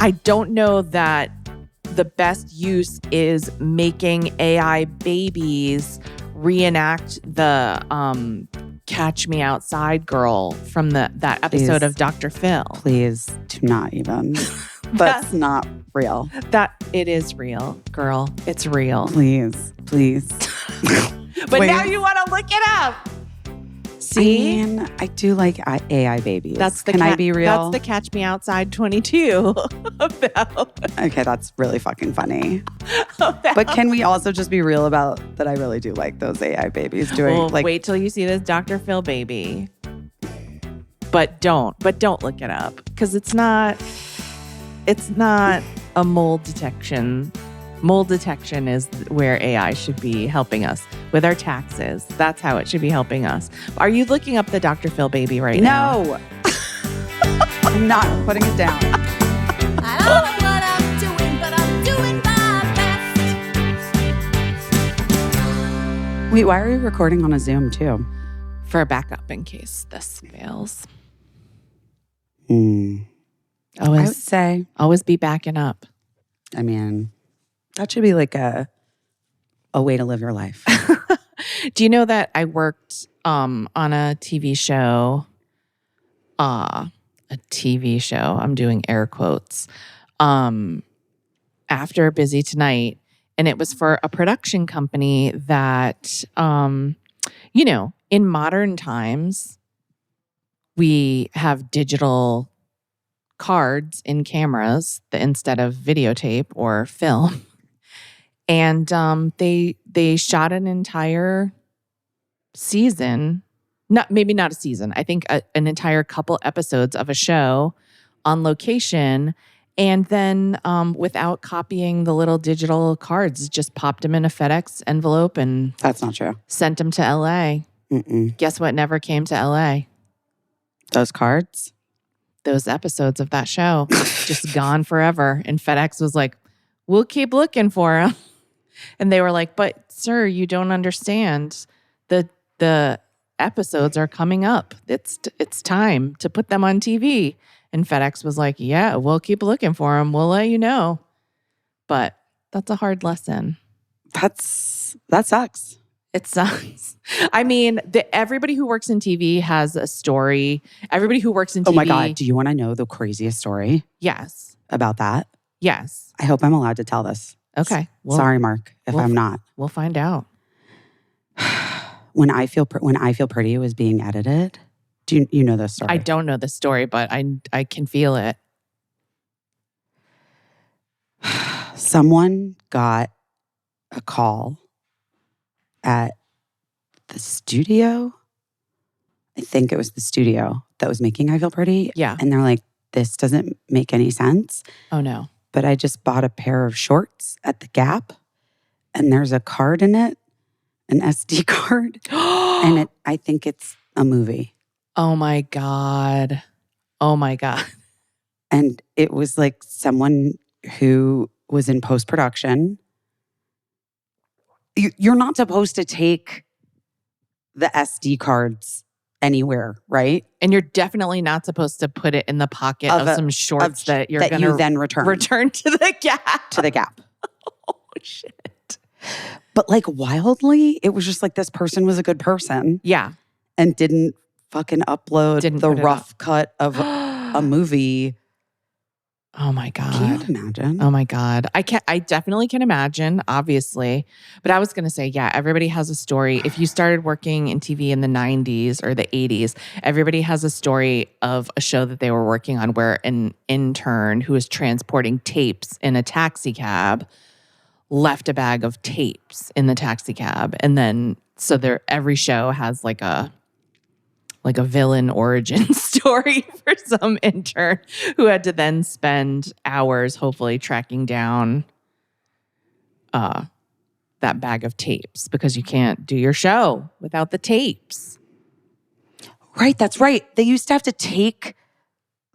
I don't know that the best use is making AI babies reenact the Catch Me Outside girl from that episode of Dr. Phil. Please do not even. That's not real. That it is real, girl. It's real. Please. But now you want to look it up. See? I mean, I do like AI babies. Can I be real? That's the Catch Me Outside 22 about. Okay, that's really fucking funny. But can we also just be real about that? I really do like those AI babies doing. Well, wait till you see this Dr. Phil baby. But don't look it up because it's not a mold detection. Mold detection is where AI should be helping us with our taxes. That's how it should be helping us. Are you looking up the Dr. Phil baby right now? No. I'm not putting it down. I don't know what I'm doing, but I'm doing my best. Wait, why are we recording on a Zoom too? For a backup in case this fails. I would say. Always be backing up. I mean, that should be like a way to live your life. Do you know that I worked on a TV show? A TV show. I'm doing air quotes. After Busy Tonight, and it was for a production company that, in modern times, we have digital cards in cameras instead of videotape or film. And they shot an entire season, maybe not a season, I think an entire couple episodes of a show on location. And then without copying the little digital cards, just popped them in a FedEx envelope and that's not true. Sent them to LA. Guess what never came to LA? Those cards? Those episodes of that show. Just gone forever. And FedEx was like, we'll keep looking for them. And they were like, but sir, you don't understand. The episodes are coming up. It's time to put them on TV. And FedEx was like, yeah, we'll keep looking for them. We'll let you know. But that's a hard lesson. That sucks. It sucks. I mean, everybody who works in TV has a story. Everybody who works in TV. Oh my God. Do you want to know the craziest story? Yes. About that? Yes. I hope I'm allowed to tell this. Okay. Sorry, Mark, if I'm not. We'll find out. When I Feel Pretty was being edited, do you know this story? I don't know the story, but I can feel it. Someone got a call at the studio. I think it was the studio that was making I Feel Pretty. Yeah. And they're like, this doesn't make any sense. Oh, no. But I just bought a pair of shorts at the Gap and there's a card in it, an SD card. And I think it's a movie. Oh my God. Oh my God. And it was like someone who was in post-production. You're not supposed to take the SD cards anywhere, right? And you're definitely not supposed to put it in the pocket of some shorts that you're going to then return to the Gap. To the Gap. Oh, shit. But like wildly, it was just like this person was a good person. Yeah. And didn't fucking upload the rough cut of a movie. Oh my God. Can you imagine? Oh my God. I definitely can imagine, obviously. But I was going to say, yeah, everybody has a story. If you started working in TV in the 90s or the 80s, everybody has a story of a show that they were working on where an intern who was transporting tapes in a taxi cab left a bag of tapes in the taxi cab. And then, so every show has like a villain origin story for some intern who had to then spend hours hopefully tracking down that bag of tapes because you can't do your show without the tapes. Right, that's right. They used to have to take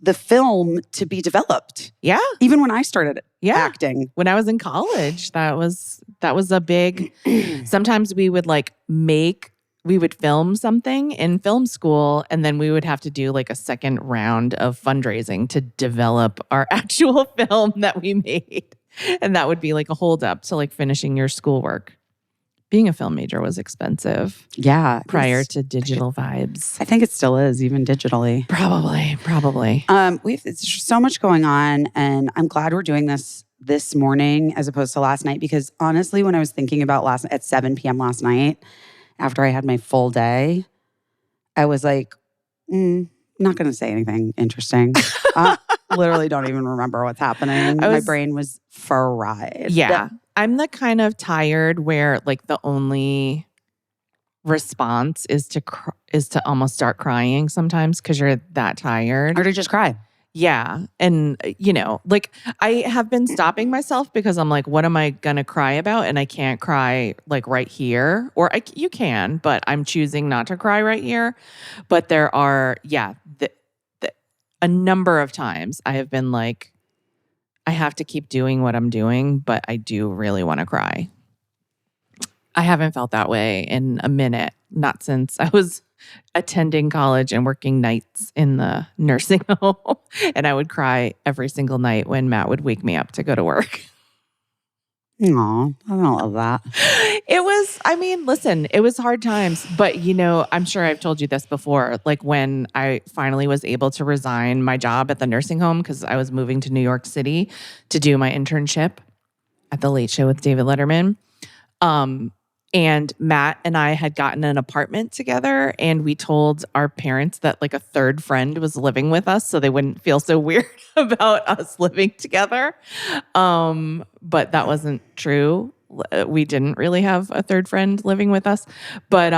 the film to be developed. Yeah. Even when I started acting. When I was in college, that was a big, sometimes we would like make we would film something in film school, and then we would have to do like a second round of fundraising to develop our actual film that we made. And that would be like a holdup to like finishing your schoolwork. Being a film major was expensive Yeah. prior to digital vibes. I think it still is, even digitally. Probably. It's so much going on, and I'm glad we're doing this morning as opposed to last night, because honestly, when I was thinking about at 7 p.m. last night, after I had my full day, I was like, not going to say anything interesting. Literally don't even remember what's happening. My brain was fried. Yeah. I'm the kind of tired where like the only response is to almost start crying sometimes because you're that tired. Or to just cry. Yeah. And, like I have been stopping myself because I'm like, what am I going to cry about? And I can't cry like right here. Or you can, but I'm choosing not to cry right here. But there are, a number of times I have been like, I have to keep doing what I'm doing, but I do really want to cry. I haven't felt that way in a minute, not since I was attending college and working nights in the nursing home. And I would cry every single night when Matt would wake me up to go to work. Aw, I don't love that. Listen, it was hard times, but I'm sure I've told you this before. Like when I finally was able to resign my job at the nursing home because I was moving to New York City to do my internship at the Late Show with David Letterman. And Matt and I had gotten an apartment together, and we told our parents that like a third friend was living with us so they wouldn't feel so weird about us living together. But that wasn't true. We didn't really have a third friend living with us. But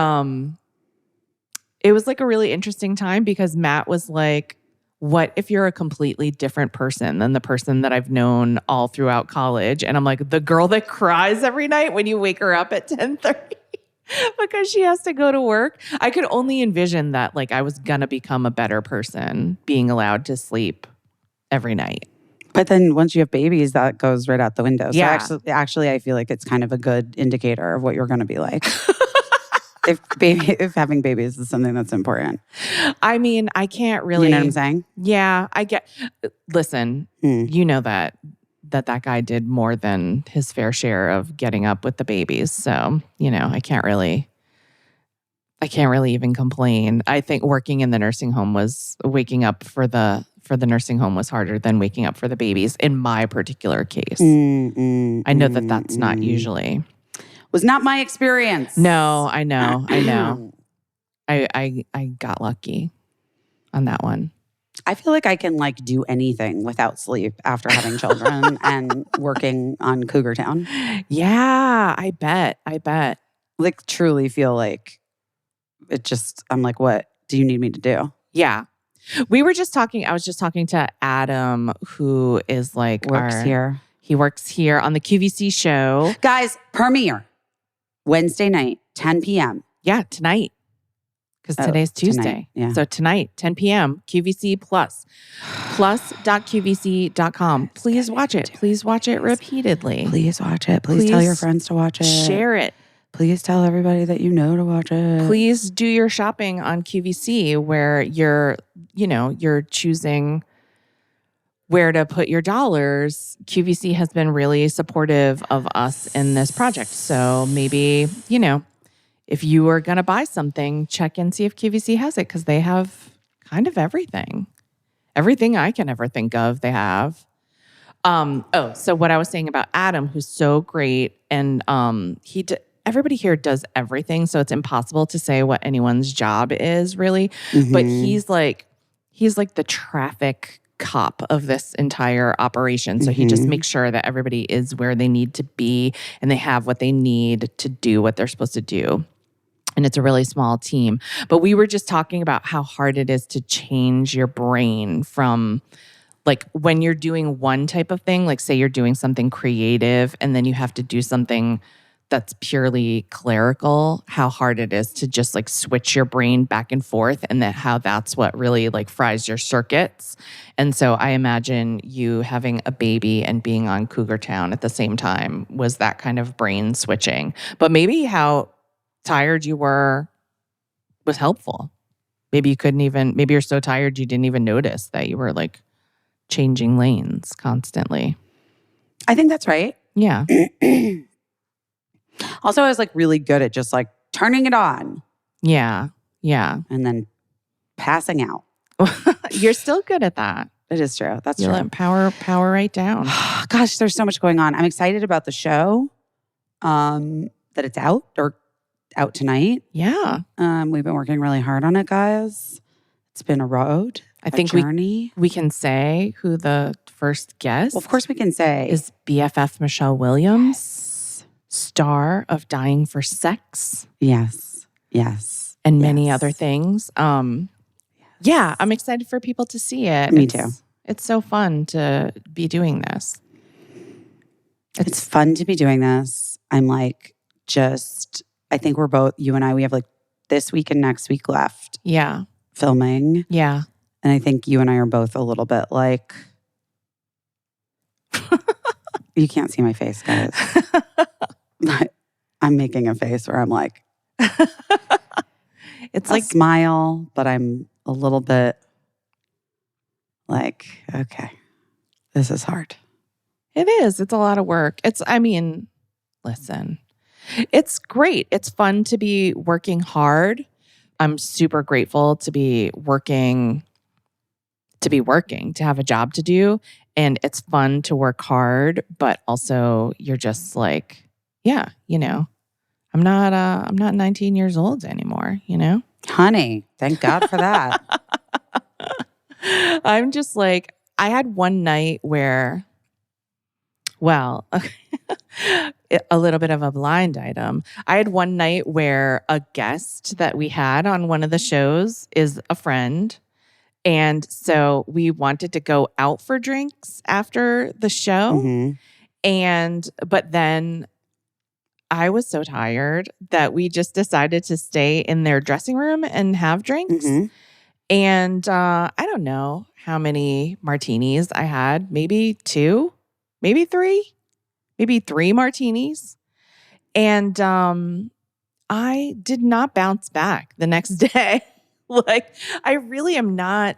it was like a really interesting time because Matt was like, what if you're a completely different person than the person that I've known all throughout college? And I'm like, the girl that cries every night when you wake her up at 10:30 because she has to go to work. I could only envision that like I was going to become a better person being allowed to sleep every night. But then once you have babies, that goes right out the window. So Yeah. actually, I feel like it's kind of a good indicator of what you're going to be like. If having babies is something that's important. I mean, I can't really. You know what I'm saying? Yeah, I get. Listen, you know that guy did more than his fair share of getting up with the babies. So I can't really even complain. I think working in the nursing home waking up for the nursing home was harder than waking up for the babies in my particular case. I know that that's not usually. Was not my experience. No, I know. I got lucky on that one. I feel like I can like do anything without sleep after having children and working on Cougar Town. Yeah, I bet. Like truly feel like I'm like, what do you need me to do? Yeah. I was just talking to Adam, who is like here. He works here on the QVC show. Guys, premiere Wednesday night, 10 p.m. Yeah, tonight. Because today's Tuesday. Tonight, yeah. So tonight, 10 p.m., QVC Plus. Plus.qvc.com. Please watch it. Please watch it repeatedly. Please watch it. Please tell your friends to watch it. Share it. Please tell everybody that you know to watch it. Please do your shopping on QVC where you're choosing where to put your dollars. QVC has been really supportive of us in this project. So maybe, if you are going to buy something, check and see if QVC has it because they have kind of everything. Everything I can ever think of, they have. So what I was saying about Adam, who's so great, and everybody here does everything, so it's impossible to say what anyone's job is really. Mm-hmm. But he's like the traffic cop of this entire operation. So he just makes sure that everybody is where they need to be and they have what they need to do what they're supposed to do. And it's a really small team. But we were just talking about how hard it is to change your brain from like when you're doing one type of thing, like say you're doing something creative and then you have to do something that's purely clerical, how hard it is to just like switch your brain back and forth, and how that's what really like fries your circuits. And so I imagine you having a baby and being on Cougar Town at the same time was that kind of brain switching. But maybe how tired you were was helpful. Maybe you couldn't even, maybe you're so tired you didn't even notice that you were like changing lanes constantly. I think that's right. Yeah. Also, I was like really good at just like turning it on Yeah. Yeah. and then passing out. You're still good at that. It is true. That's You true. let power right down. Gosh, there's so much going on. I'm excited about the show. That it's out or out tonight. Yeah. We've been working really hard on it, guys. It's been a road. I think journey. we can say who the first guest Well, of course we can say is BFF Michelle Williams, star of Dying for Sex. Yes. Yes. And many other things. Yeah, I'm excited for people to see it. Me too. It's so fun to be doing this. It's fun to be doing this. I'm like, I think we're both, you and I, we have like this week and next week left Yeah. filming. Yeah. And I think you and I are both a little bit like, you can't see my face, guys. But I'm making a face where I'm like, It's I like smile, but I'm a little bit like, okay, this is hard. it is. It's a lot of work. Listen, it's great. It's fun to be working hard. I'm super grateful to be working, to have a job to do. And it's fun to work hard, but also you're just like, yeah, I'm not 19 years old anymore, Honey, thank God for that. I'm just like, I had one night where, well, a little bit of a blind item. I had one night where a guest that we had on one of the shows is a friend. And so we wanted to go out for drinks after the show. Mhm. But then I was so tired that we just decided to stay in their dressing room and have drinks. Mhm. And I don't know how many martinis I had, maybe 2, maybe 3, maybe 3 martinis. And I did not bounce back the next day. Like, I really am not,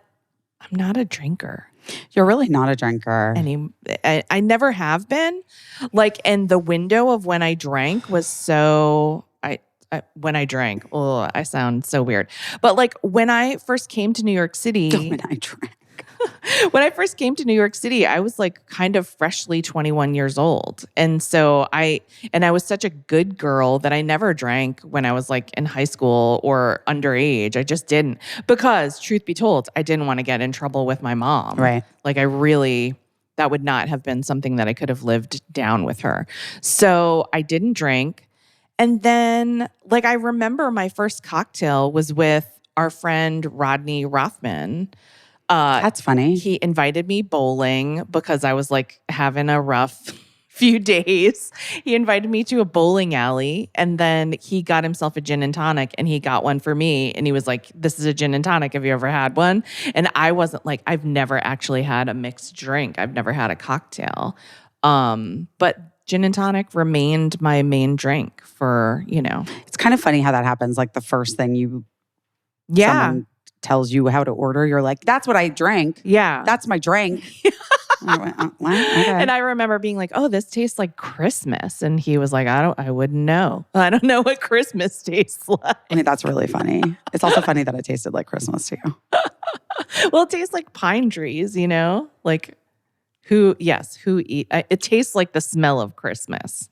I'm not a drinker. You're really not a drinker. I never have been. Like, and the window of when I drank was so, when I drank, oh, I sound so weird. But like when I first came to New York City, When I drank. when I first came to New York City, I was like kind of freshly 21 years old. And so I was such a good girl that I never drank when I was like in high school or underage. I just didn't, because truth be told, I didn't want to get in trouble with my mom. Right. Like that would not have been something that I could have lived down with her. So I didn't drink. And then like, I remember my first cocktail was with our friend Rodney Rothman. That's funny. He invited me bowling because I was like having a rough few days. He invited me to a bowling alley, and then he got himself a gin and tonic, and he got one for me. And he was like, "This is a gin and tonic. Have you ever had one?" And I wasn't like, I've never actually had a mixed drink. I've never had a cocktail. But gin and tonic remained my main drink for, It's kind of funny how that happens. Like the first thing someone tells you how to order, you're like, that's what I drank. Yeah. That's my drink. I went, what? Okay. And I remember being like, "Oh, this tastes like Christmas." And he was like, I wouldn't know. I don't know what Christmas tastes like. I mean, that's really funny. It's also funny that it tasted like Christmas to you. Well, it tastes like pine trees, like who eat, it tastes like the smell of Christmas.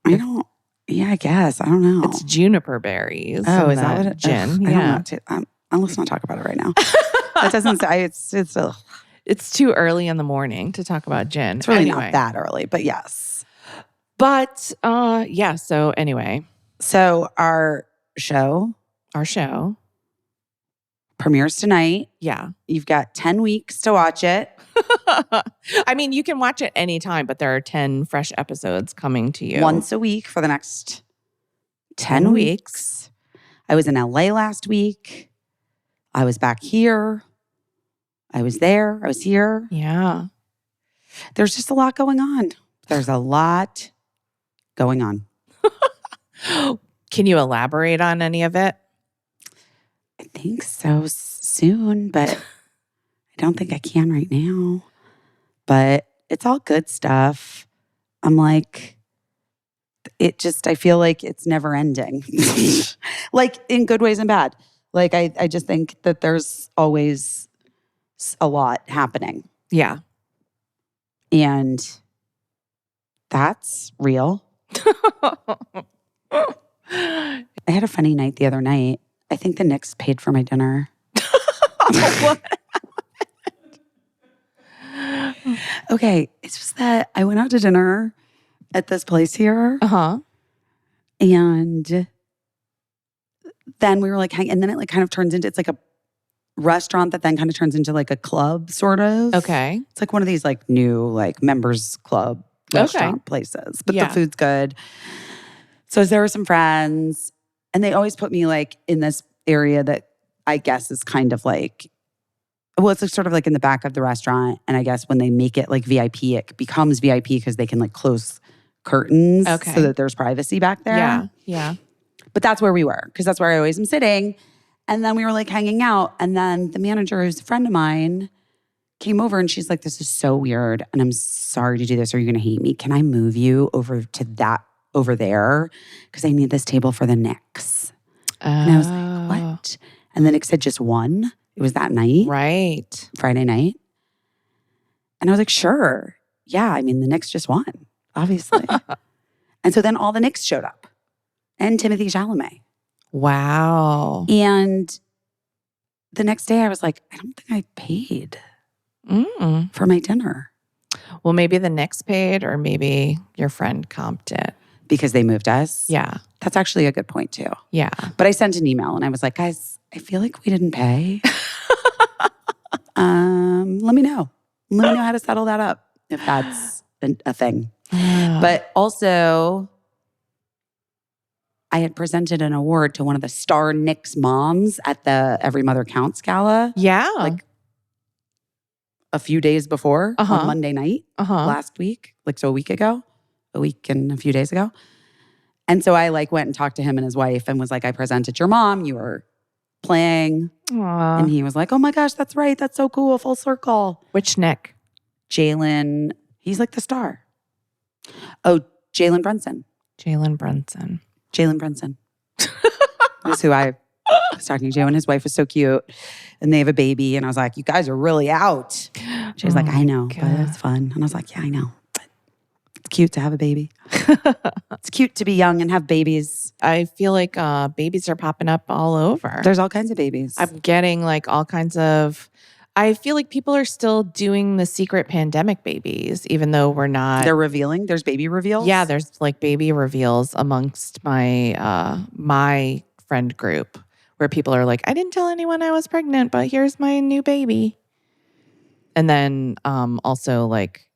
I guess. I don't know. It's juniper berries. Oh, and is that what it gin? ugh, Yeah. let's not talk about it right now. That doesn't say it's ugh. It's too early in the morning to talk about gin. It's really Anyway. not that early, but yes. But yeah, so anyway. So our show premieres tonight. Yeah. You've got 10 weeks to watch it. I mean, you can watch it anytime, but there are 10 fresh episodes coming to you. Once a week for the next 10 weeks. I was in LA last week. I was back here. I was there. I was here. Yeah. There's just a lot going on. There's a lot going on. Can you elaborate on any of it? I think so soon, but I don't think I can right now. But it's all good stuff. I'm like, I feel like it's never ending. Like in good ways and bad. Like I just think that there's always a lot happening. Yeah. And that's real. I had a funny night the other night. I think the Knicks paid for my dinner. What? Okay, it's just that I went out to dinner at this place here, Uh-huh. and then we were like hanging, and then it like kind of turns into, it's like a restaurant that then kind of turns into like a club sort of. Okay. It's like one of these like new like members club restaurant places, but Yeah. the food's good. So there were some friends, and they always put me like in this area that I guess is kind of like, well, it's like sort of like in the back of the restaurant. And I guess when they make it like VIP, it becomes VIP because they can like close curtains Okay. so that there's privacy back there. Yeah. Yeah. But that's where we were because that's where I always am sitting. And then we were like hanging out. And then the manager, who's a friend of mine, came over and she's like, this is so weird. And I'm sorry to do this or you're going to hate me. Can I move you over to that over there? Because I need this table for the Knicks. And I was like, what? And the Knicks had just won. It was that night. Right. Friday night. And I was like, sure. Yeah, I mean, the Knicks just won, obviously. And so then all the Knicks showed up and Timothy Chalamet. Wow. And the next day I was like, I don't think I paid for my dinner. Well, maybe the Knicks paid or maybe your friend comped it. Because they moved us? Yeah. That's actually a good point too. Yeah. But I sent an email and I was like, guys, I feel like we didn't pay. Let me know. Let me know how to settle that up if that's a thing. But also, I had presented an award to one of the star Knicks moms at the Every Mother Counts gala. Yeah. Like a few days before on Monday night last week. Like so a week and a few days ago. And so I like went and talked to him and his wife and was like, I presented your mom. You were playing. Aww. And he was like, oh my gosh, that's right. That's so cool. Full circle. Which Nick? Jalen. He's like the star. Oh, Jalen Brunson. Jalen Brunson. Jalen Brunson. That's who I was talking to. And his wife was so cute. And they have a baby. And I was like, you guys are really out. She was like, I know, but it's fun. And I was like, yeah, I know. But it's cute to have a baby. It's cute to be young and have babies. I feel like babies are popping up all over. There's all kinds of babies. I'm getting like all kinds of, I feel like people are still doing the secret pandemic babies, even though we're not. They're revealing. There's baby reveals. Yeah, there's like baby reveals amongst my my friend group where people are like, I didn't tell anyone I was pregnant, but here's my new baby. And then also like,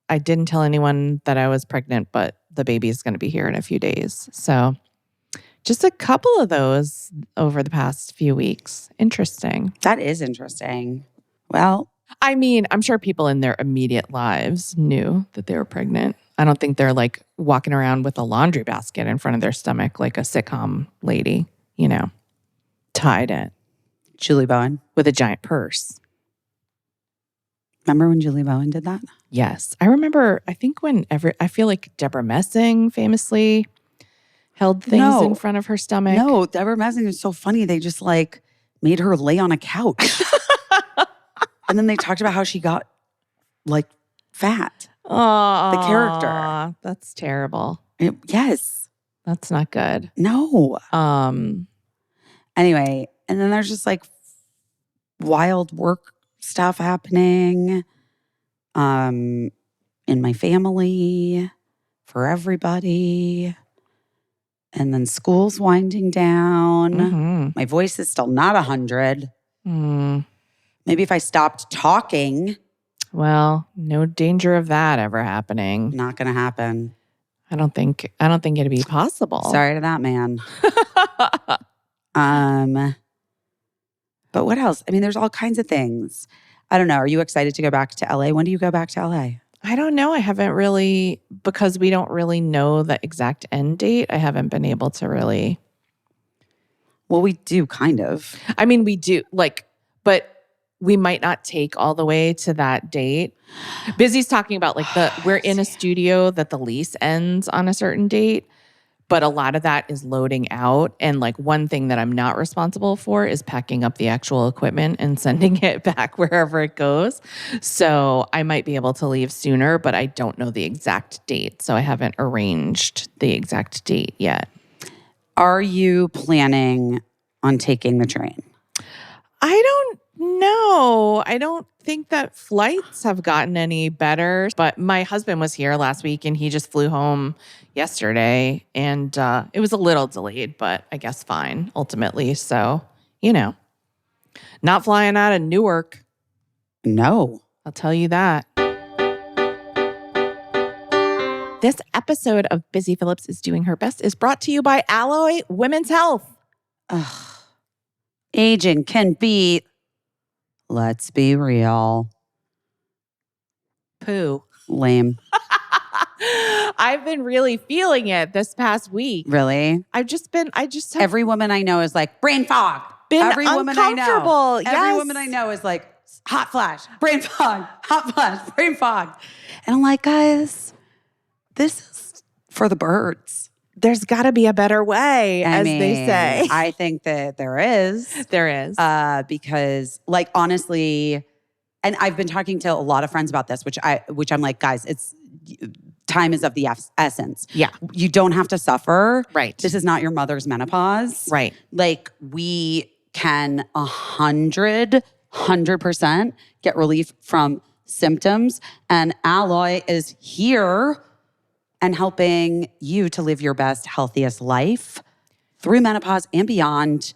I didn't tell anyone that I was pregnant, but the baby is going to be here in a few days. So just a couple of those over the past few weeks. Interesting. That is interesting. Well, I mean, I'm sure people in their immediate lives knew that they were pregnant. I don't think they're like walking around with a laundry basket in front of their stomach like a sitcom lady, you know, tied it Julie Bowen. with a giant purse. Remember when Julie Bowen did that? Yes. I remember, I think I feel like Deborah Messing famously held things in front of her stomach. No, Deborah Messing is so funny. They just like made her lay on a couch. And then they talked about how she got like fat. Oh, The character. That's terrible. Yes. That's not good. No. Anyway, and then there's just like wild work stuff happening in my family, for everybody. And then school's winding down. Mhm. My voice is still not 100. Maybe if I stopped talking. Well, no danger of that ever happening. Not going to happen. I don't think it'd be possible. Sorry to that man. But what else? I mean, there's all kinds of things. I don't know. Are you excited to go back to LA? When do you go back to LA? I don't know. I haven't really, because we don't really know the exact end date. I haven't been able to really. Well, we do kind of. I mean, we do but we might not take all the way to that date. Busy's talking about we're in a studio that the lease ends on a certain date, but a lot of that is loading out. And one thing that I'm not responsible for is packing up the actual equipment and sending it back wherever it goes. So I might be able to leave sooner, but I don't know the exact date. So I haven't arranged the exact date yet. Are you planning on taking the train? I don't know. I don't think that flights have gotten any better. But my husband was here last week and he just flew home yesterday. And it was a little delayed, but I guess fine ultimately. So, not flying out of Newark. No. I'll tell you that. This episode of Busy Phillips is Doing Her Best is brought to you by Alloy Women's Health. Ugh. Aging can be, let's be real, Poo. lame. I've been really feeling it this past week. Really? I just have Every woman I know is like, brain fog. been Every woman I know. uncomfortable. Every Yes. woman I know is like, hot flash, brain fog, hot flash, brain fog. And I'm like, guys, this is for the birds. There's got to be a better way, I as mean, they say. I think that there is. There is. Because honestly, and I've been talking to a lot of friends about this, which I'm like, guys, time is of the essence. Yeah. You don't have to suffer. Right. This is not your mother's menopause. Right. We can 100% get relief from symptoms, and Alloy is here and helping you to live your best, healthiest life through menopause and beyond.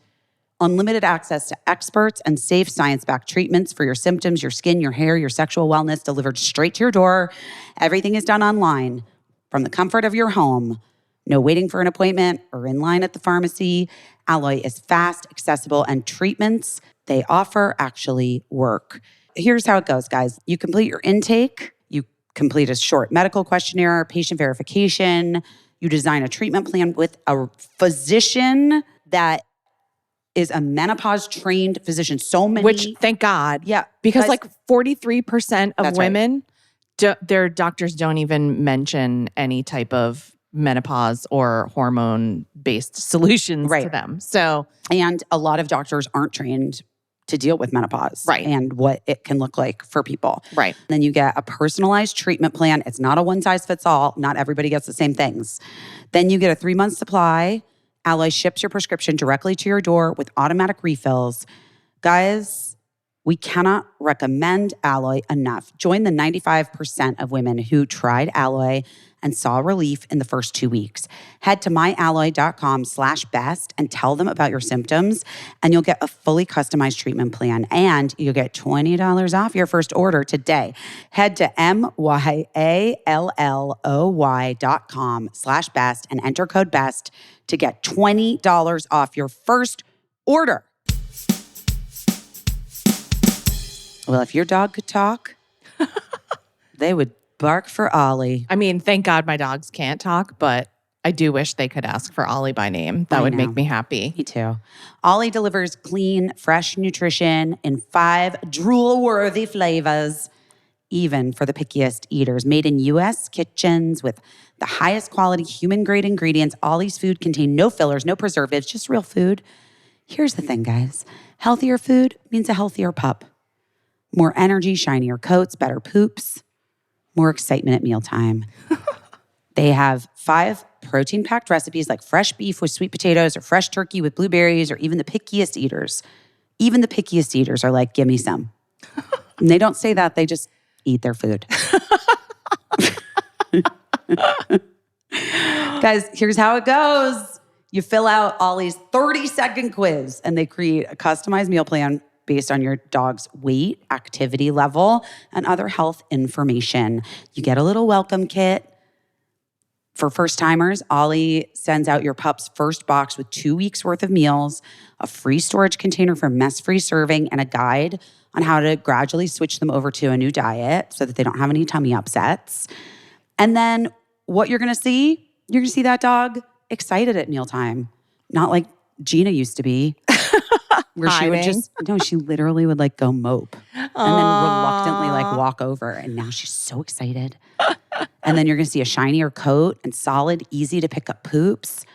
Unlimited access to experts and safe science-backed treatments for your symptoms, your skin, your hair, your sexual wellness delivered straight to your door. Everything is done online from the comfort of your home. No waiting for an appointment or in line at the pharmacy. Alloy is fast, accessible, and treatments they offer actually work. Here's how it goes, guys. You complete your intake. You complete a short medical questionnaire, patient verification. You design a treatment plan with a physician that is a menopause-trained physician. So many. Which, thank God. Yeah. Because guys, 43% of That's right. women, their doctors don't even mention any type of menopause or hormone-based solutions to Right. them. So, and a lot of doctors aren't trained to deal with menopause. Right. And what it can look like for people. right. Then you get a personalized treatment plan. It's not a one-size-fits-all. Not everybody gets the same things. Then you get a 3-month supply. Alloy ships your prescription directly to your door with automatic refills. Guys, we cannot recommend Alloy enough. Join the 95% of women who tried Alloy and saw relief in the first 2 weeks. Head to myalloy.com/best and tell them about your symptoms, and you'll get a fully customized treatment plan, and you'll get $20 off your first order today. Head to myalloy.com/best and enter code BEST to get $20 off your first order. Well, if your dog could talk, they would bark for Ollie. I mean, thank God my dogs can't talk, but I do wish they could ask for Ollie by name. That I would know. make me happy. Me too. Ollie delivers clean, fresh nutrition in 5 drool-worthy flavors, even for the pickiest eaters. Made in U.S. kitchens with the highest quality human-grade ingredients, Ollie's food contain no fillers, no preservatives, just real food. Here's the thing, guys. Healthier food means a healthier pup. More energy, shinier coats, better poops, more excitement at mealtime. They have 5 protein-packed recipes like fresh beef with sweet potatoes or fresh turkey with blueberries, or even the pickiest eaters. Even the pickiest eaters are like, give me some. And they don't say that, they just eat their food. Guys, here's how it goes. You fill out Ollie's 30-second quiz, and they create a customized meal plan based on your dog's weight, activity level, and other health information. You get a little welcome kit. For first-timers, Ollie sends out your pup's first box with 2 weeks' worth of meals, a free storage container for mess-free serving, and a guide on how to gradually switch them over to a new diet so that they don't have any tummy upsets. And then what you're going to see that dog excited at mealtime, not like Gina used to be. Where she would Hiding. she literally would like go mope and then reluctantly like walk over. And now she's so excited. And then you're going to see a shinier coat and solid, easy to pick up poops.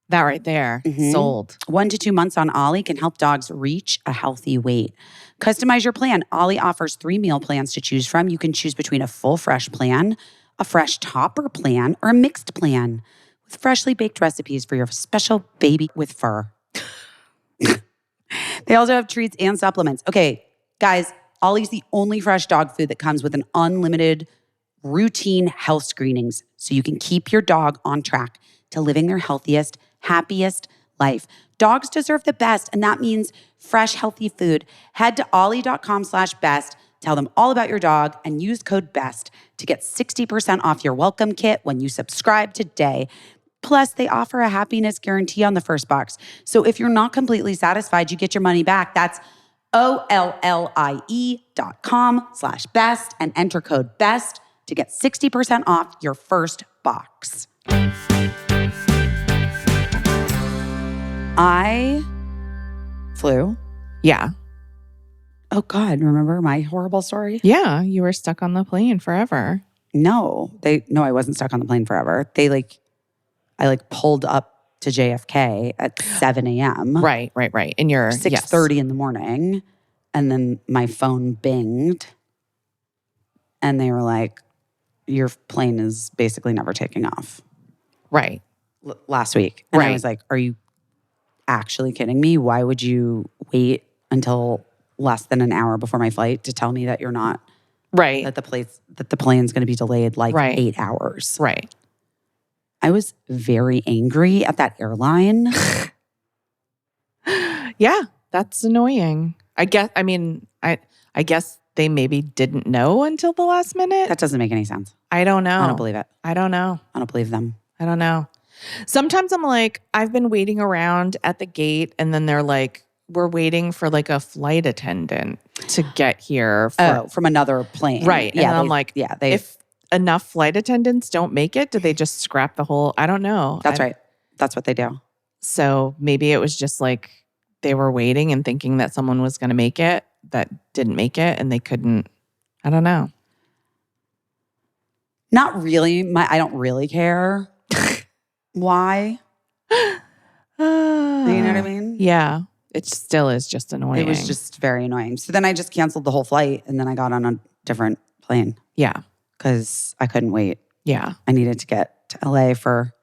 That right there. Sold. 1 to 2 months on Ollie can help dogs reach a healthy weight. Customize your plan. Ollie offers 3 meal plans to choose from. You can choose between a full fresh plan, a fresh topper plan, or a mixed plan with freshly baked recipes for your special baby with fur. They also have treats and supplements. Okay, guys, Ollie's the only fresh dog food that comes with an unlimited routine health screenings so you can keep your dog on track to living their healthiest, happiest life. Dogs deserve the best, and that means fresh, healthy food. Head to ollie.com/best, tell them all about your dog, and use code BEST to get 60% off your welcome kit when you subscribe today. Plus, they offer a happiness guarantee on the first box. So if you're not completely satisfied, you get your money back. That's OLLIE.com/best and enter code BEST to get 60% off your first box. I flew. Yeah. Oh God, remember my horrible story? Yeah. You were stuck on the plane forever. No, I wasn't stuck on the plane forever. I pulled up to JFK at 7 a.m. Right. And you're 6:30 in the morning. And then my phone binged. And they were like, your plane is basically never taking off. Right. Last week. And I Right. was like, are you actually kidding me? Why would you wait until less than an hour before my flight to tell me that you're not, Right. that the plane's going to be delayed like Right. 8 hours? Right. I was very angry at that airline. Yeah. That's annoying. I guess they maybe didn't know until the last minute. That doesn't make any sense. I don't know. I don't believe it. I don't know. I don't believe them. I don't know. Sometimes I'm like, I've been waiting around at the gate, and then they're like, we're waiting for like a flight attendant to get here. From another plane. Right. Yeah. And I'm like, if enough flight attendants don't make it, do they just scrap the whole? I don't know. That's right. That's what they do. So maybe it was just like they were waiting and thinking that someone was going to make it that didn't make it, and they couldn't. I don't know. Not really. I don't really care. Why? You know what I mean? Yeah. It still is just annoying. It was just very annoying. So then I just canceled the whole flight and then I got on a different plane Yeah. because I couldn't wait. Yeah. I needed to get to LA for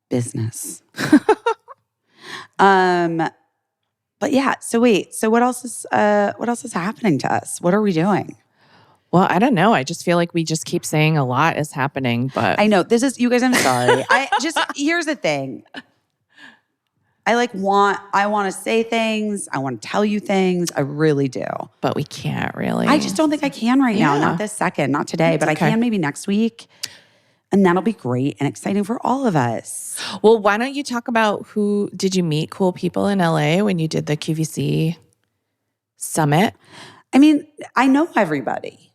business. But yeah, so wait. So what else is happening to us? What are we doing? Well, I don't know. I just feel like we just keep saying a lot is happening, but I know you guys, I'm sorry. Here's the thing. I want to say things. I want to tell you things. I really do. but we can't really. I just don't think I can right now. Yeah. Not this second, not today, but okay. I can maybe next week. And that'll be great and exciting for all of us. Well, why don't you talk about did you meet cool people in LA when you did the QVC summit? I mean, I know everybody.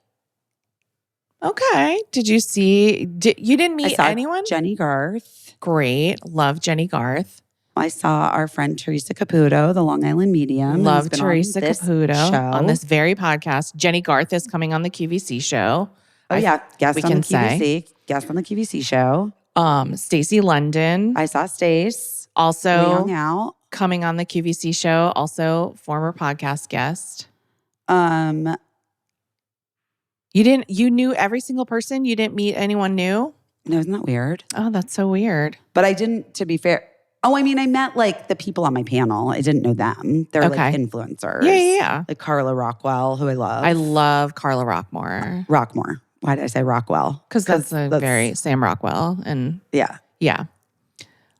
Okay. Did you you didn't I meet saw anyone? Jenny Garth. Great. Love Jenny Garth. I saw our friend Teresa Caputo, the Long Island medium. Love who's been Teresa on this Caputo show. on this very podcast. Jenny Garth is coming on the QVC show. Oh yeah, guest we on can the QVC. Guest on the QVC show. Stacey London I saw Stace. We also hung out. coming on the QVC show. Also former podcast guest. You knew every single person? You didn't meet anyone new? No, isn't that weird? Oh, that's so weird. But I didn't, to be fair. Oh, I mean, I met like the people on my panel. I didn't know them. They're Okay. like influencers. Yeah. Like Carla Rockwell, who I love. I love Carla Rockmore. Rockmore. Why did I say Rockwell? Because that's very Sam Rockwell. And Yeah. yeah.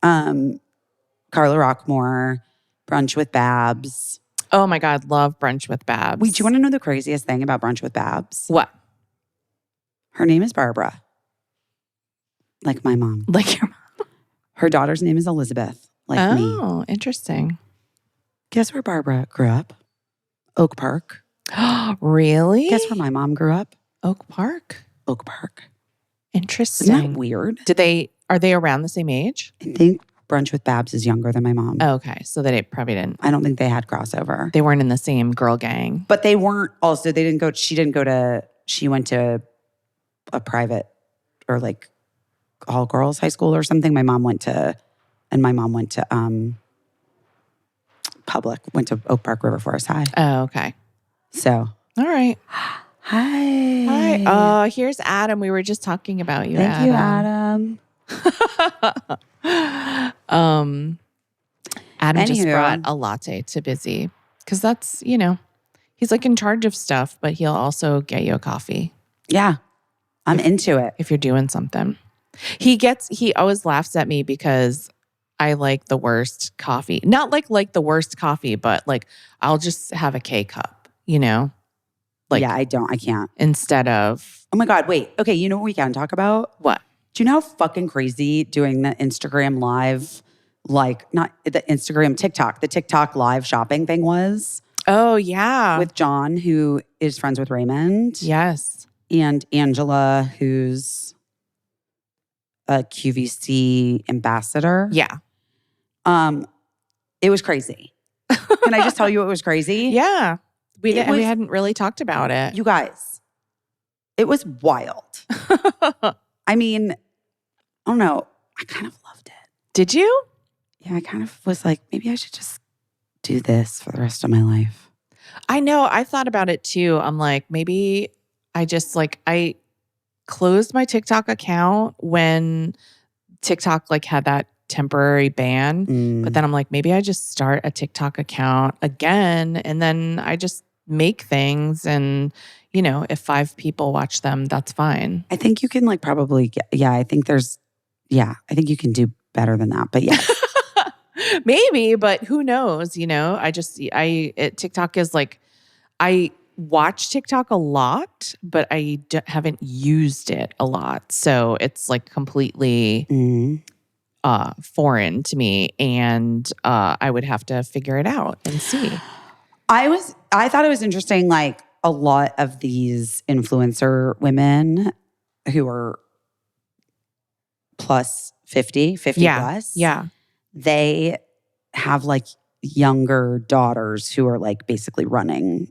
Carla Rockmore, Brunch with Babs. Oh my God, love Brunch with Babs. Wait, do you want to know the craziest thing about Brunch with Babs? What? Her name is Barbara. Like my mom. Like your Her daughter's name is Elizabeth. Like me. Oh, interesting. Guess where Barbara grew up? Oak Park. Really? Guess where my mom grew up? Oak Park. Oak Park. Interesting. Isn't that weird? Are they around the same age? I think Brunch with Babs is younger than my mom. Oh, okay. So they probably didn't. I don't think they had crossover. They weren't in the same girl gang. But they weren't also, she went to a private or like all girls high school or something. My mom went to public, went to Oak Park River Forest High. Oh, okay. So. All right. Hi. Hi. Oh, here's Adam. We were just talking about you, Thank you, Adam. Adam just Anywho. brought a latte to Busy because that's, he's like in charge of stuff, but he'll also get you a coffee Yeah. I'm into it. if you're doing something. He always laughs at me because I like the worst coffee. Not like the worst coffee, but like I'll just have a K cup, Like yeah, I can't. instead of Oh my God, wait. Okay, you know what we can talk about? what? Do you know how fucking crazy doing the Instagram live, like not the Instagram, TikTok, the TikTok live shopping thing was? Oh, yeah. With John, who is friends with Raymond. Yes. And Angela, who's a QVC ambassador. Yeah. It was crazy. Can I just tell you it was crazy? Yeah. We It was- hadn't really talked about it. You guys, it was wild. I mean, I don't know. I kind of loved it. Did you? Yeah, I kind of was like, maybe I should just do this for the rest of my life. I know. I thought about it too. I'm like, maybe I just I closed my TikTok account when TikTok had that temporary ban. But then I'm like, maybe I just start a TikTok account again and then I just make things and, if 5 people watch them, that's fine. I think you can probably get, I think you can do better than that. But yeah. Maybe, but who knows? TikTok is I watch TikTok a lot, but I haven't used it a lot. So it's completely foreign to me. And I would have to figure it out and see. I thought it was interesting, a lot of these influencer women who are plus 50 plus. Yeah. They have younger daughters who are basically running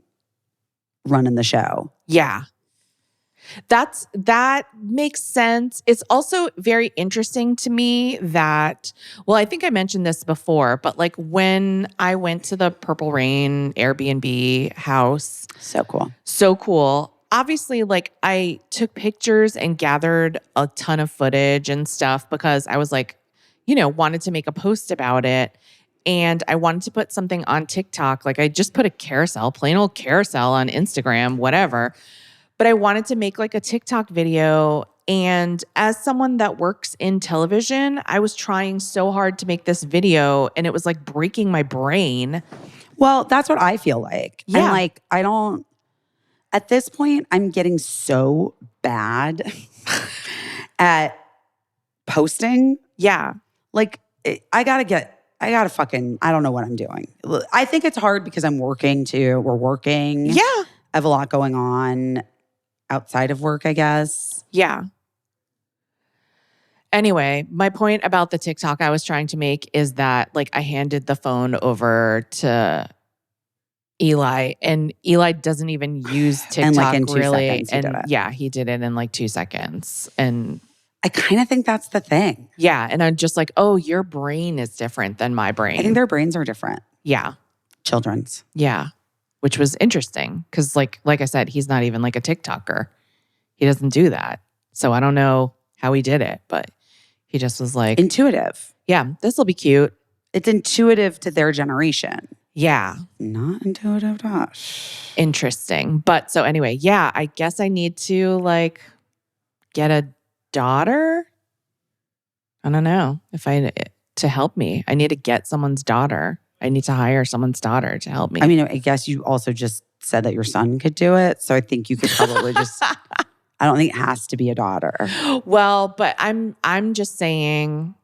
the show. Yeah. That makes sense. It's also very interesting to me that, I think I mentioned this before, but when I went to the Purple Rain Airbnb house. So cool. So cool. Obviously, I took pictures and gathered a ton of footage and stuff because I was wanted to make a post about it. And I wanted to put something on TikTok. I just put a carousel, plain old carousel on Instagram, whatever. But I wanted to make a TikTok video. And as someone that works in television, I was trying so hard to make this video and it was breaking my brain. Well, that's what I feel like. Yeah. I'm I don't, at this point, I'm getting so bad at posting. Yeah. I gotta fucking, I don't know what I'm doing. I think it's hard because I'm working too. We're working. Yeah. I have a lot going on outside of work, I guess. Yeah. Anyway, my point about the TikTok I was trying to make is that I handed the phone over to Eli and Eli doesn't even use TikTok And in 2 really. seconds he did it. Yeah, he did it in 2 seconds. And I kind of think that's the thing. yeah, and I'm just oh, your brain is different than my brain. I think their brains are different. Yeah. Children's. Yeah. Which was interesting because like I said, he's not even a TikToker. He doesn't do that. So I don't know how he did it, but he just was intuitive. Yeah, this will be cute. It's intuitive to their generation. Yeah. Not intuitive to us. Interesting. But so anyway, yeah, I guess I need to get a daughter. I don't know to help me. I need to get someone's daughter. I need to hire someone's daughter to help me. I mean, I guess you also just said that your son could do it. So I think you could probably just, I don't think it has to be a daughter. Well, but I'm just saying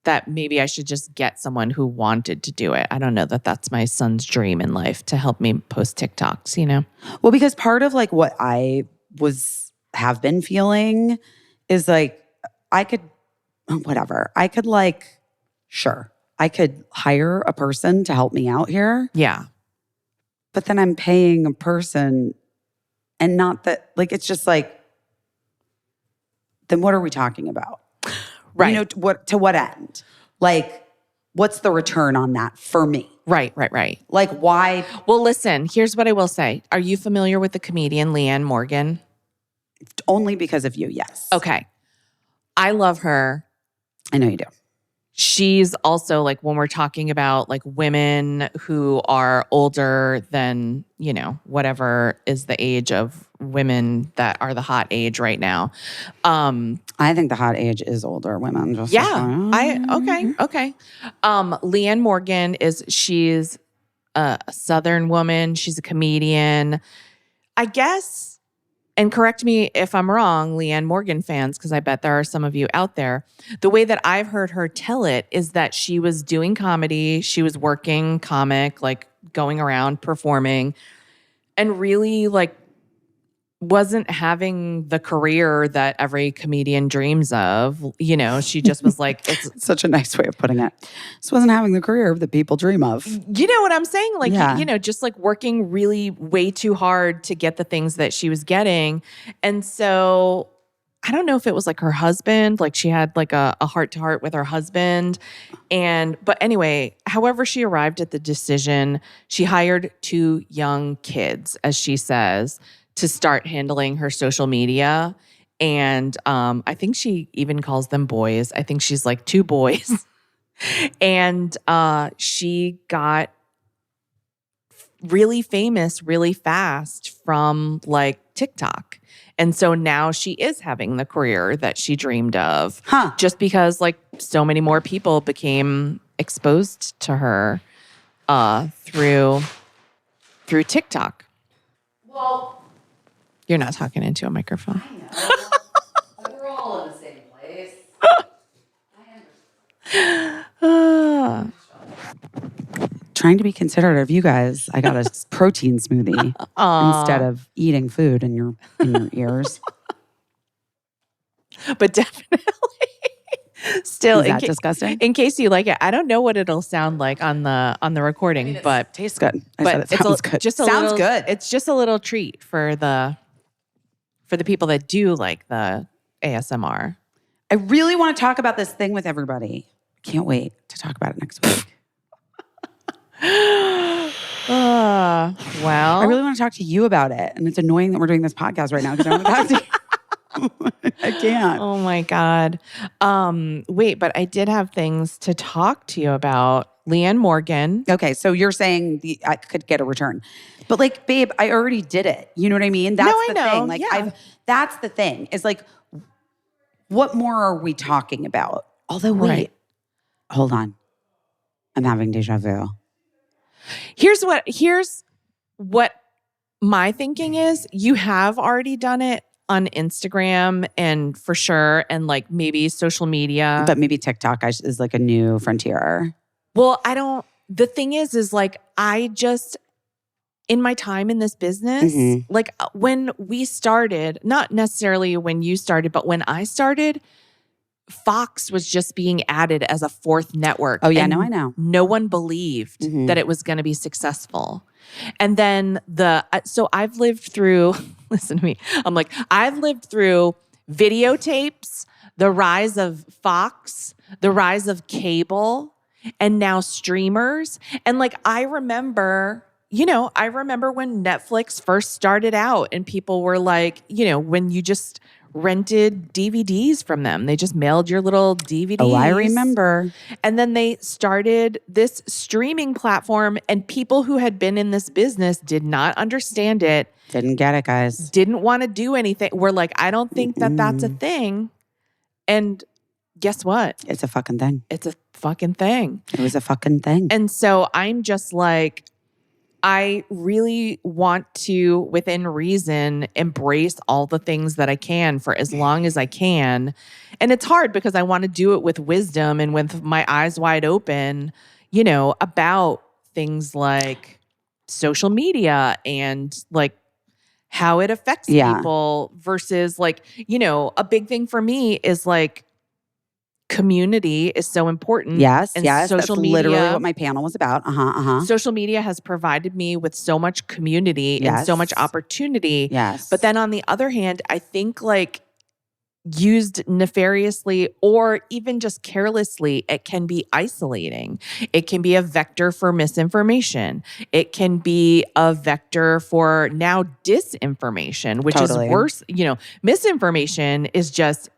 that maybe I should just get someone who wanted to do it. I don't know that that's my son's dream in life to help me post TikToks, Well, because part of what I have been feeling is I could, whatever. I could Sure. I could hire a person to help me out here, Yeah. but then I'm paying a person and not that, like, it's just like, then what are we talking about? Right. You know, to what end? Like, what's the return on that for me? Right. Like, why? Well, listen, here's what I will say. Are you familiar with the comedian Leanne Morgan? Only because of you, yes. Okay. I love her. I know you do. She's also like, when we're talking about like women who are older than, you know, whatever is the age of women that are the hot age right now. I think the hot age is older women. Just Okay. Leanne Morgan she's a Southern woman. She's a comedian. I guess, and correct me if I'm wrong, Leanne Morgan fans, because I bet there are some of you out there. The way that I've heard her tell it is that she was doing comedy. She was working comic, like going around performing, and really like wasn't having the career that every comedian dreams of. You know, she just was like, it's such a nice way of putting it. This wasn't having the career that people dream of. You know what I'm saying? Like, Yeah. you know, just like working really way too hard to get the things that she was getting. And so I don't know if it was like her husband, like she had like a heart to heart with her husband. But anyway, however she arrived at the decision, she hired 2 young kids, as she says, to start handling her social media. And I think she even calls them boys. I think she's like 2 boys. And she got really famous really fast from like TikTok. And so now she is having the career that she dreamed of. Just because like so many more people became exposed to her through TikTok. Well, you're not talking into a microphone. I know. But we're all in the same place. I understand. Trying to be considerate of you guys, I got a protein smoothie instead of eating food in your ears. But definitely, still, Is that disgusting? In case you like it, I don't know what it'll sound like on the recording, but tastes good. But it sounds good. Just sounds little, good. It's just a little treat for the people that do like the ASMR. I really want to talk about this thing with everybody. Can't wait to talk about it next week. Well, I really want to talk to you about it. And it's annoying that we're doing this podcast right now because I want to talk to you. I can't. Oh my God. Wait, but I did have things to talk to you about. Leanne Morgan. Okay, so you're saying I could get a return. But like, babe, I already did it. You know what I mean? That's I the know. thing. Like Yeah. That's the thing. Is like, what more are we talking about? Although wait, Right. Hold on. I'm having deja vu. Here's what my thinking is. You have already done it on Instagram and for sure, and like maybe social media. But maybe TikTok is like a new frontier. Well, the thing is like, I just, in my time in this business, like when we started, not necessarily when you started, but when I started, Fox was just being added as a 4th network. Oh, yeah, and no, I know. No one believed that it was going to be successful. And then so I've lived through, listen to me, I'm like, I've lived through videotapes, the rise of Fox, the rise of cable, and now streamers. And like, I remember when Netflix first started out and people were like, you know, when you just rented DVDs from them. They just mailed your little DVDs. Oh, I remember. And then they started this streaming platform, and people who had been in this business did not understand it. Didn't get it, guys. Didn't want to do anything. We're like, I don't think that that's a thing. And guess what? It's a fucking thing. It's a fucking thing. It was a fucking thing. And so I'm just like, I really want to, within reason, embrace all the things that I can for as long as I can. And it's hard because I want to do it with wisdom and with my eyes wide open, you know, about things like social media and like how it affects people versus like, you know, a big thing for me is like, community is so important. Yes, and yes. social That's media, literally what my panel was about. social media has provided me with so much community and so much Yes. opportunity. Yes. But then on the other hand, I think like used nefariously or even just carelessly, it can be isolating. It can be a vector for misinformation. It can be a vector for now disinformation, which Totally. is worse. Misinformation is just,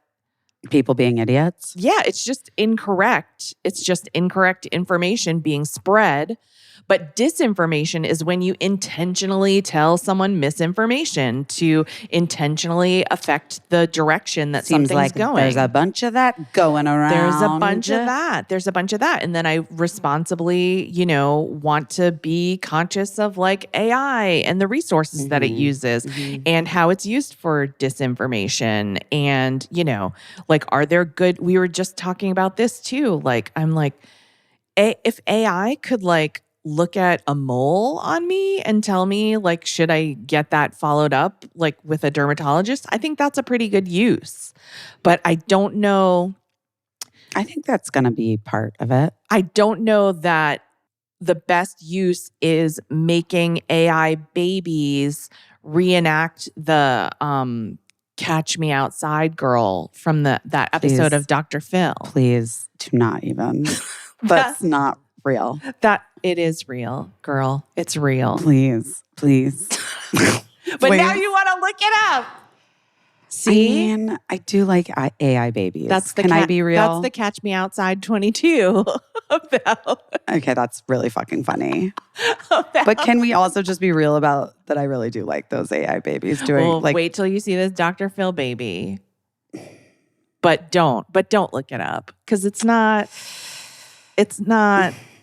people being idiots. yeah, it's just incorrect. It's just incorrect information being spread. But disinformation is when you intentionally tell someone misinformation to intentionally affect the direction that Seems something's like going. there's a bunch of that going around. There's a bunch of that. There's a bunch of that. And then I responsibly, want to be conscious of like AI and the resources that it uses and how it's used for disinformation. And, like, are there good, we were just talking about this too. Like, I'm like, if AI could like look at a mole on me and tell me like, should I get that followed up like with a dermatologist? I think that's a pretty good use. But I don't know. I think that's going to be part of it. I don't know that the best use is making AI babies reenact the Catch Me Outside girl from that episode of Dr. Phil. Please do not even. That's not real. That it is real, girl. It's real. Please. But now you want to look it up. See? I mean, I do like AI babies. Can I be real? That's the Catch Me Outside 22 about. Okay, that's really fucking funny. But can we also just be real about that? I really do like those AI babies doing Well, like. wait till you see this Dr. Phil baby. But don't look it up because it's not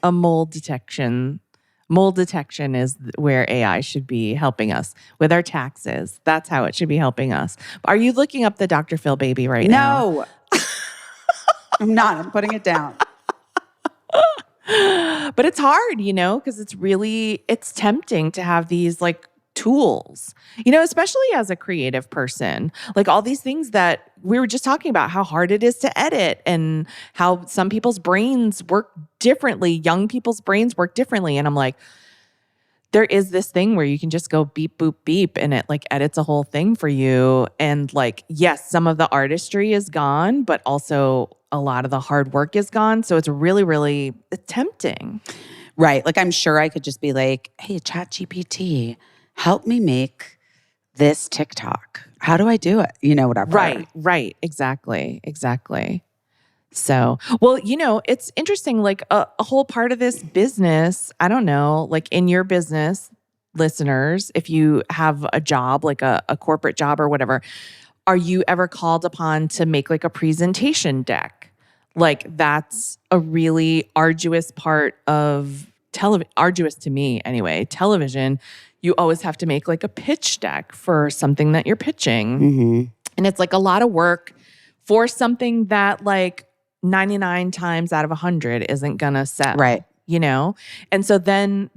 a mold detection. Mold detection is where AI should be helping us with our taxes. That's how it should be helping us. Are you looking up the Dr. Phil baby right now? No, I'm not. I'm putting it down. But it's hard, because it's tempting to have these like tools, especially as a creative person, like all these things that we were just talking about, how hard it is to edit and how some people's brains work differently. Young people's brains work differently. And I'm like, there is this thing where you can just go beep, boop, beep, and it like edits a whole thing for you. And like, yes, some of the artistry is gone, but also a lot of the hard work is gone. So it's really, really tempting. Right. Like I'm sure I could just be like, hey, ChatGPT, help me make this TikTok. How do I do it? Whatever. Right. Exactly. So, well, it's interesting, like a whole part of this business, I don't know, like in your business, listeners, if you have a job, like a corporate job or whatever, are you ever called upon to make like a presentation deck? Like that's a really arduous part of arduous to me anyway, television. You always have to make like a pitch deck for something that you're pitching. Mm-hmm. And it's like a lot of work for something that like 99 times out of 100 isn't gonna sell. Right. And so then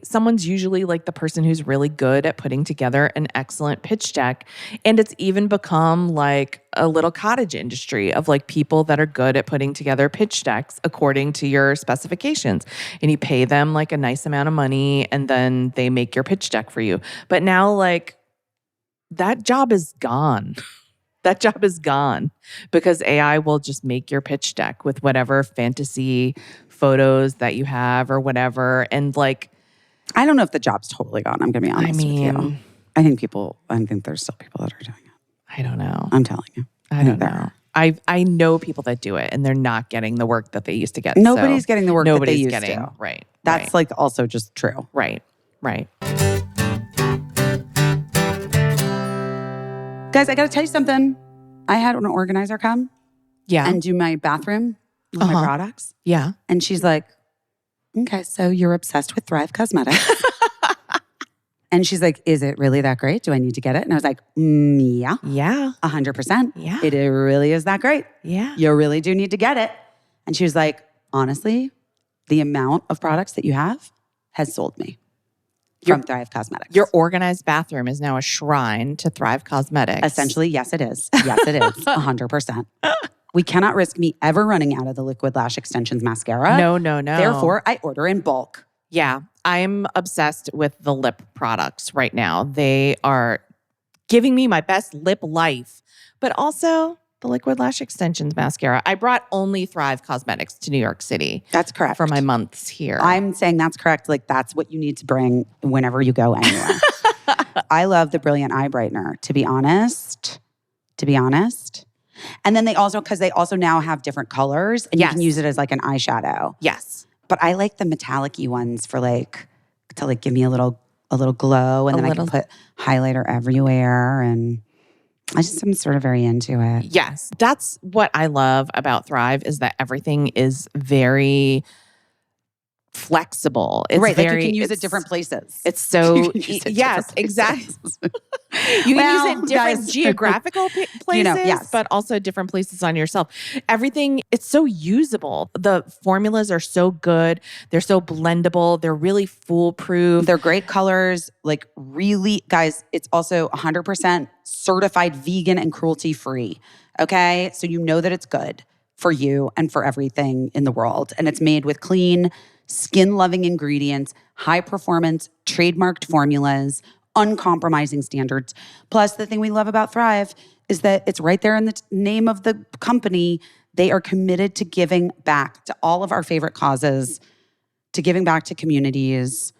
someone's usually like the person who's really good at putting together an excellent pitch deck. And it's even become like a little cottage industry of like people that are good at putting together pitch decks according to your specifications. And you pay them like a nice amount of money and then they make your pitch deck for you. But now like that job is gone. That job is gone because AI will just make your pitch deck with whatever fantasy photos that you have or whatever. And like, I don't know if the job's totally gone. I'm going to be honest with you. I think there's still people that are doing it. I don't know. I'm telling you. I don't know. I know people that do it and they're not getting the work that they used to get. Nobody's getting the work that they used getting, to. Right. That's like also just true. Right. Guys, I got to tell you something. I had an organizer come and do my bathroom with my products. Yeah. And she's like, okay, so you're obsessed with Thrive Cosmetics. And she's like, is it really that great? Do I need to get it? And I was like, yeah. Yeah. 100%. Yeah. It really is that great. Yeah. You really do need to get it. And she was like, honestly, the amount of products that you have has sold me. From Thrive Cosmetics. Your organized bathroom is now a shrine to Thrive Cosmetics. Essentially, yes, it is. Yes, it is. 100%. We cannot risk me ever running out of the Liquid Lash Extensions mascara. No. Therefore, I order in bulk. Yeah, I'm obsessed with the lip products right now. They are giving me my best lip life, but also the Liquid Lash Extensions mascara. I brought only Thrive Cosmetics to New York City That's correct. for my months here. I'm saying that's correct. Like, that's what you need to bring whenever you go anywhere. I love the Brilliant Eye Brightener, to be honest. And then they also now have different colors, and you can use it as like an eyeshadow. Yes. But I like the metallic-y ones for to give me a little glow, and then I can put highlighter everywhere, and I'm sort of very into it. Yes. That's what I love about Thrive is that everything is very flexible. It's right. Very, like you can use it different places. It's so, You can use it yes, different exactly. places. You Well, can use it different guys, geographical places, yes. but also different places on yourself. Everything, it's so usable. The formulas are so good. They're so blendable. They're really foolproof. They're great colors. Like, really, guys, it's also 100% certified vegan and cruelty free. Okay? So you know that it's good for you and for everything in the world. And it's made with clean, skin-loving ingredients, high-performance, trademarked formulas, uncompromising standards. Plus, the thing we love about Thrive is that it's right there in the name of the company. They are committed to giving back to all of our favorite causes, to giving back to communities.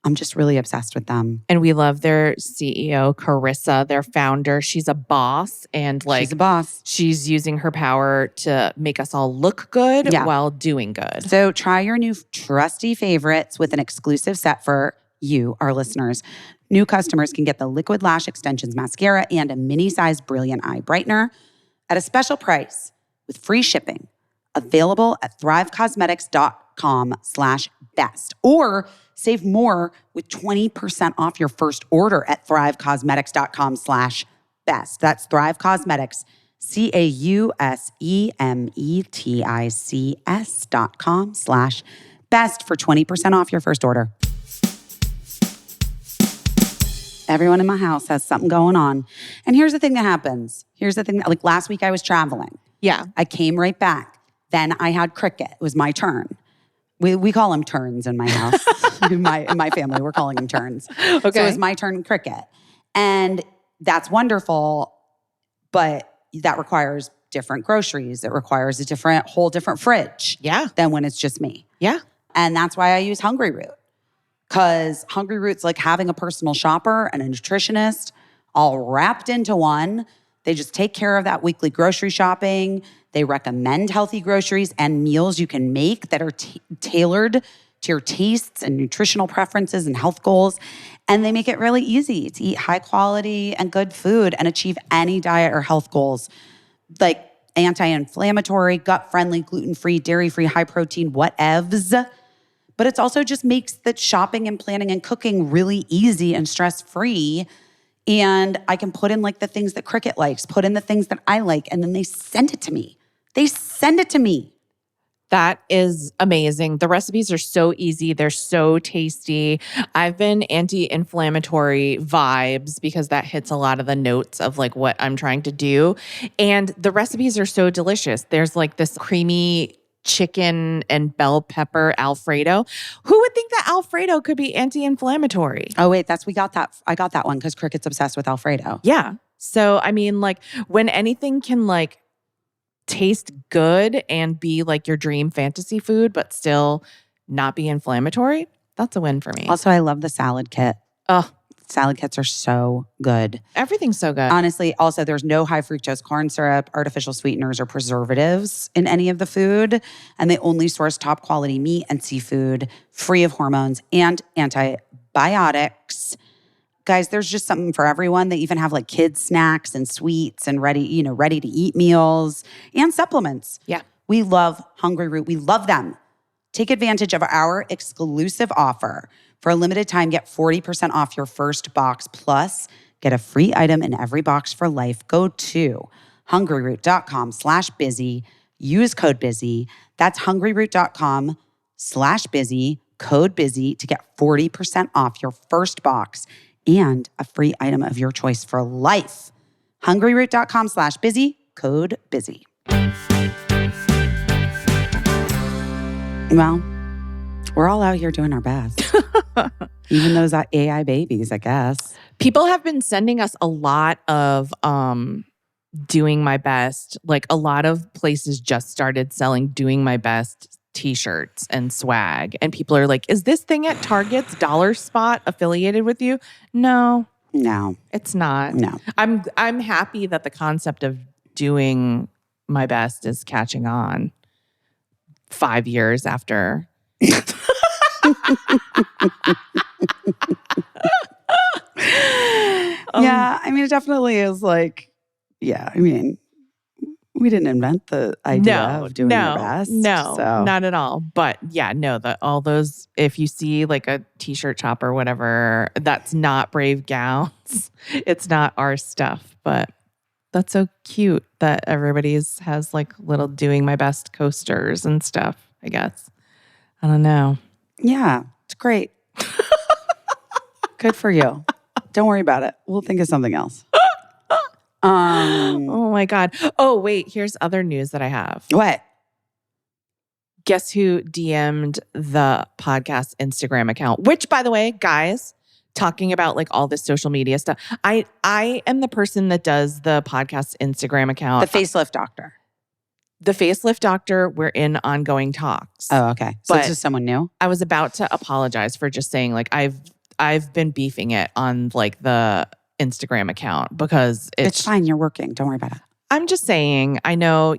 I'm just really obsessed with them. And we love their CEO, Carissa, their founder. She's a boss, and She's a boss. she's using her power to make us all look good while doing good. So try your new trusty favorites with an exclusive set for you, our listeners. New customers can get the Liquid Lash Extensions mascara and a mini-sized Brilliant Eye Brightener at a special price with free shipping. Available at thrivecosmetics.com/best. Or save more with 20% off your first order at thrivecosmetics.com/best. That's Thrive Cosmetics, CAUSEMETICS.com/best for 20% off your first order. Everyone in my house has something going on. And here's the thing that happens. Like last week I was traveling. Yeah. I came right back. Then I had cricket. It was my turn. We call them turns in my house. in my family, we're calling them turns. Okay. So it was my turn in cricket. And that's wonderful, but that requires different groceries. It requires a whole different fridge than when it's just me. Yeah. And that's why I use Hungry Root. Because Hungry Root's like having a personal shopper and a nutritionist all wrapped into one. They just take care of that weekly grocery shopping. They recommend healthy groceries and meals you can make that are tailored to your tastes and nutritional preferences and health goals. And they make it really easy to eat high quality and good food and achieve any diet or health goals, like anti-inflammatory, gut-friendly, gluten-free, dairy-free, high-protein, whatevs. But it also just makes the shopping and planning and cooking really easy and stress-free. And I can put in like the things that Cricket likes, put in the things that I like, and then they send it to me. That is amazing. The recipes are so easy. They're so tasty. I've been anti-inflammatory vibes because that hits a lot of the notes of like what I'm trying to do. And the recipes are so delicious. There's like this creamy chicken and bell pepper Alfredo. Who would think that Alfredo could be anti-inflammatory? Oh, wait, I got that one because Cricket's obsessed with Alfredo. Yeah. So, I mean, like when anything can like taste good and be like your dream fantasy food, but still not be inflammatory, that's a win for me. Also, I love the salad kit. Oh, salad kits are so good. Everything's so good. Honestly, also, there's no high fructose corn syrup, artificial sweeteners, or preservatives in any of the food. And they only source top quality meat and seafood, free of hormones and antibiotics. Guys, there's just something for everyone. They even have like kids snacks and sweets and ready to eat meals and supplements. Yeah. We love Hungry Root. We love them. Take advantage of our exclusive offer. For a limited time, get 40% off your first box, plus get a free item in every box for life. Go to hungryroot.com/busy. Use code busy. That's hungryroot.com/busy, code busy to get 40% off your first box and a free item of your choice for life. hungryroot.com/busy, code busy. Well, we're all out here doing our best. Even those AI babies, I guess. People have been sending us a lot of doing my best. Like a lot of places just started selling doing my best t-shirts and swag. And people are like, is this thing at Target's dollar spot affiliated with you? No, No, it's not. no. I'm happy that the concept of doing my best is catching on 5 years after. Yeah, I mean, it definitely is like, yeah, I mean, we didn't invent the idea of doing your best. No, so. not at all. But yeah, no, all those, if you see like a t-shirt shop or whatever, that's not Brave Gowns. It's not our stuff, but that's so cute that everybody's has like little doing my best coasters and stuff, I guess. I don't know. Yeah, it's great. Good for you. Don't worry about it. We'll think of something else. Oh my God. Oh, wait, here's other news that I have. What? Guess who DM'd the podcast Instagram account? Which, by the way, guys, talking about like all this social media stuff, I am the person that does the podcast Instagram account. The facelift doctor. The facelift doctor, we're in ongoing talks. Oh, okay. So But- this is someone new? I was about to apologize for just saying like I've been beefing it on like the Instagram account because It's fine. You're working. Don't worry about it. I'm just saying, I know,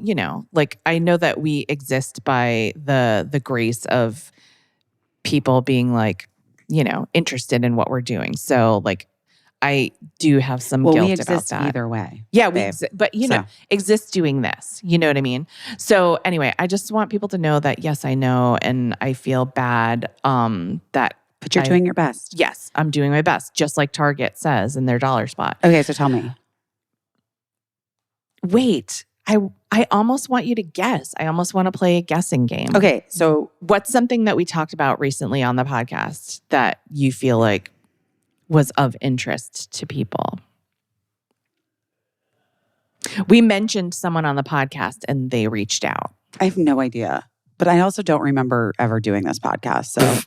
like I know that we exist by the grace of people being like, interested in what we're doing. So like I do have some Well, guilt we about exist that. either way. Yeah, babe. but exist doing this. You know what I mean? So anyway, I just want people to know that yes, I know and I feel bad that But you're doing your best. yes, I'm doing my best, just like Target says in their dollar spot. Okay, so tell me. Wait, I almost want you to guess. I almost want to play a guessing game. Okay, so What's something that we talked about recently on the podcast that you feel like was of interest to people? We mentioned someone on the podcast and they reached out. I have no idea. But I also don't remember ever doing this podcast. So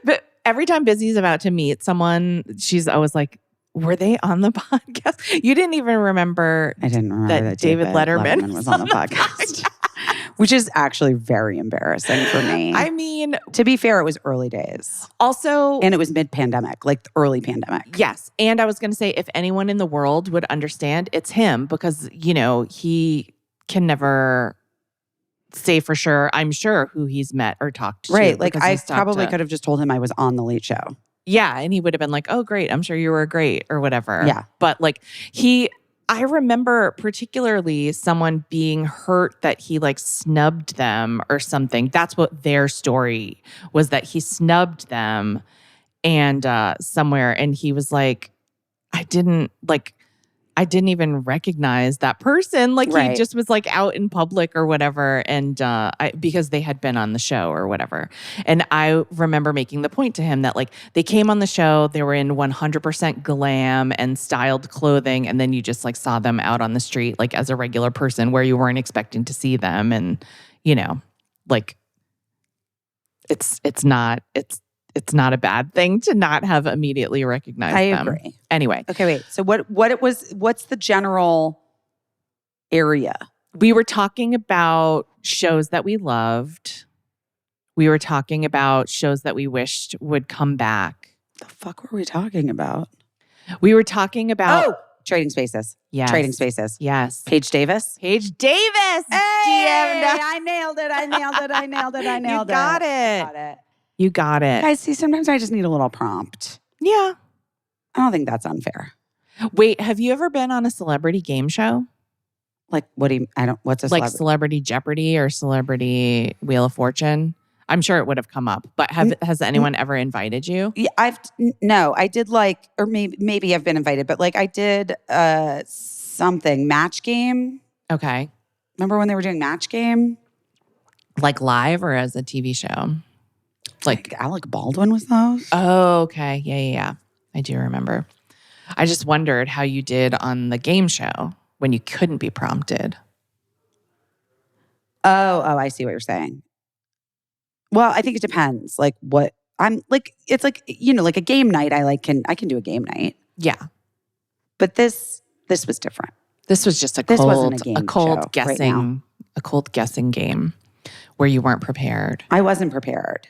But every time Busy's about to meet someone, she's always like, were they on the podcast? You didn't even remember I didn't remember that David Letterman was on the podcast. Which is actually very embarrassing for me. I mean, To be fair, it was early days. also, And it was mid-pandemic, like the early pandemic. yes. And I was going to say, if anyone in the world would understand, it's him because, he can never say for sure, I'm sure, who he's met or talked to. Right. Like because I he's talked probably to- could have just told him I was on the Late Show. Yeah. And he would have been like, oh, great. I'm sure you were great or whatever. Yeah. But like I remember particularly someone being hurt that he like snubbed them or something. That's what their story was, that he snubbed them and somewhere. And he was like, I didn't even recognize that person. Like Right. he just was like out in public or whatever. And because they had been on the show or whatever. And I remember making the point to him that like they came on the show, they were in 100% glam and styled clothing. And then you just like saw them out on the street, like as a regular person where you weren't expecting to see them. And, like it's not a bad thing to not have immediately recognized I them. agree. Anyway, Okay, wait. So what's the general area? we were talking about shows that we loved. We were talking about shows that we wished would come back. The fuck were we talking about? We were talking about Trading Spaces. yes. Trading Spaces. Yes. Paige Davis. Paige Davis. DM'd us. I nailed it. I nailed it. I nailed it. I You nailed got it. it. Got it. You got it. Guys, see, sometimes I just need a little prompt. Yeah. I don't think that's unfair. Wait, have you ever been on a celebrity game show? Like, what's a Like celebrity? Celebrity Jeopardy or Celebrity Wheel of Fortune? I'm sure it would have come up, but has anyone ever invited you? Yeah, no, I did or maybe I've been invited, but like I did something, Match Game. Okay. Remember when they were doing Match Game? Like live or as a TV show? Like, Alec Baldwin was those? oh, okay. Yeah. I do remember. I just wondered how you did on the game show when you couldn't be prompted. Oh, I see what you're saying. Well, I think it depends. Like what I'm like, it's like, like a game night. I can do a game night. Yeah. But this was different. This was just This wasn't a game show right now. a cold guessing game where you weren't prepared. I wasn't prepared.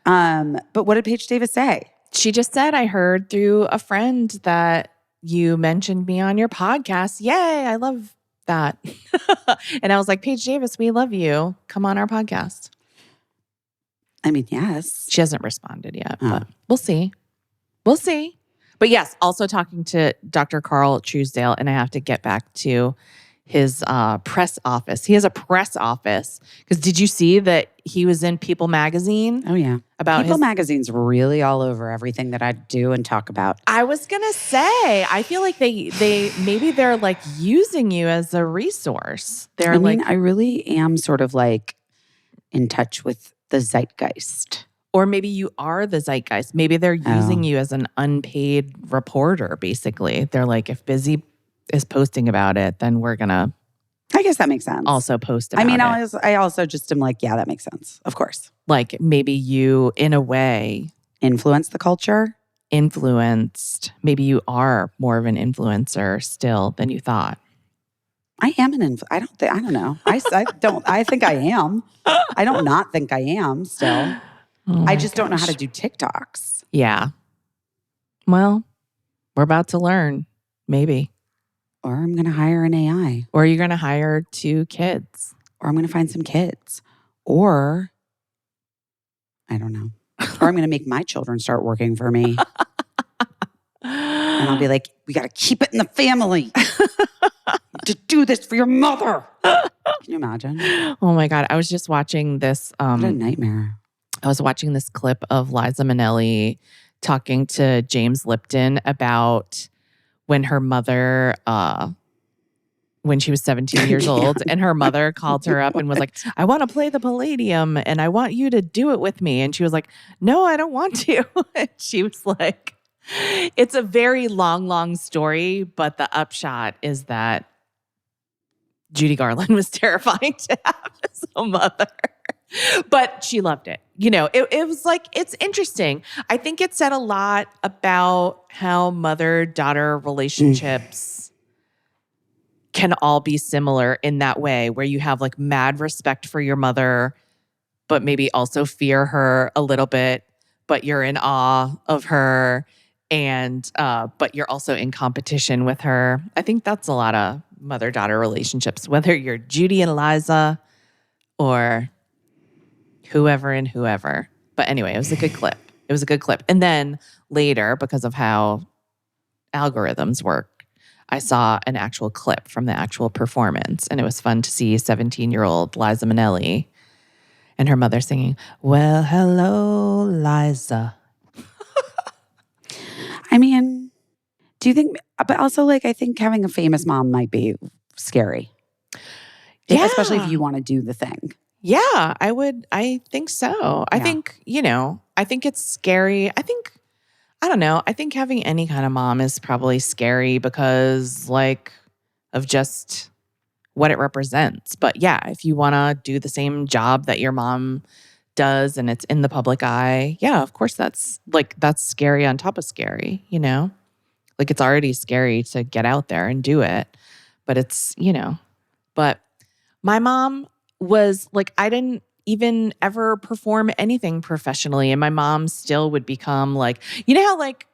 But what did Paige Davis say? She just said, I heard through a friend that you mentioned me on your podcast. Yay, I love that. And I was like, Paige Davis, we love you. Come on our podcast. I mean, yes. She hasn't responded yet, but we'll see. We'll see. But yes, also talking to Dr. Carl Truesdale, and I have to get back to his press office. He has a press office. Because did you see that he was in People Magazine? Oh, yeah. About People Magazine's really all over everything that I do and talk about. I was going to say, I feel like maybe they're like using you as a resource. I mean, I really am sort of like in touch with the zeitgeist. Or maybe you are the zeitgeist. Maybe they're using you as an unpaid reporter, basically. They're like, if Busy is posting about it, then we're going to I guess that makes sense. Also post about it. I also just am like, yeah, that makes sense. Of course. Like maybe you, in a way, influence the culture. Maybe you are more of an influencer still than you thought. I am an I don't know. I think I am. I don't not think I am still. Oh I just don't know how to do TikToks. Yeah. Well, we're about to learn, maybe. Or I'm going to hire an AI. Or you're going to hire 2 kids. Or I'm going to find some kids. Or, I don't know. Or I'm going to make my children start working for me. And I'll be like, we got to keep it in the family. To do this for your mother. Can you imagine? Oh my God. I was just watching this. What a nightmare. I was watching this clip of Liza Minnelli talking to James Lipton about when her mother, when she was 17 years old, and her mother called her up and was like, I want to play the Palladium and I want you to do it with me. And she was like, no, I don't want to. And she was like, it's a very long, long story, but the upshot is that Judy Garland was terrifying to have as a mother. But she loved it. You know, it was like, it's interesting. I think it said a lot about how mother-daughter relationships can all be similar in that way, where you have like mad respect for your mother, but maybe also fear her a little bit, but you're in awe of her, and but you're also in competition with her. I think that's a lot of mother-daughter relationships, whether you're Judy and Liza or whoever and whoever. But anyway, it was a good clip. It was a good clip. And then later, because of how algorithms work, I saw an actual clip from the actual performance. And it was fun to see 17-year-old Liza Minnelli and her mother singing, well, hello, Liza. I mean, do you think, but also like, I think having a famous mom might be scary. Yeah. Especially if you want to do the thing. Yeah, I think so. I think, I think it's scary. I don't know. I think having any kind of mom is probably scary because like of just what it represents. But yeah, if you want to do the same job that your mom does and it's in the public eye, yeah, of course that's scary on top of scary, you know? Like it's already scary to get out there and do it. But it's, but my mom was like, I didn't even ever perform anything professionally. And my mom still would become like, you know how like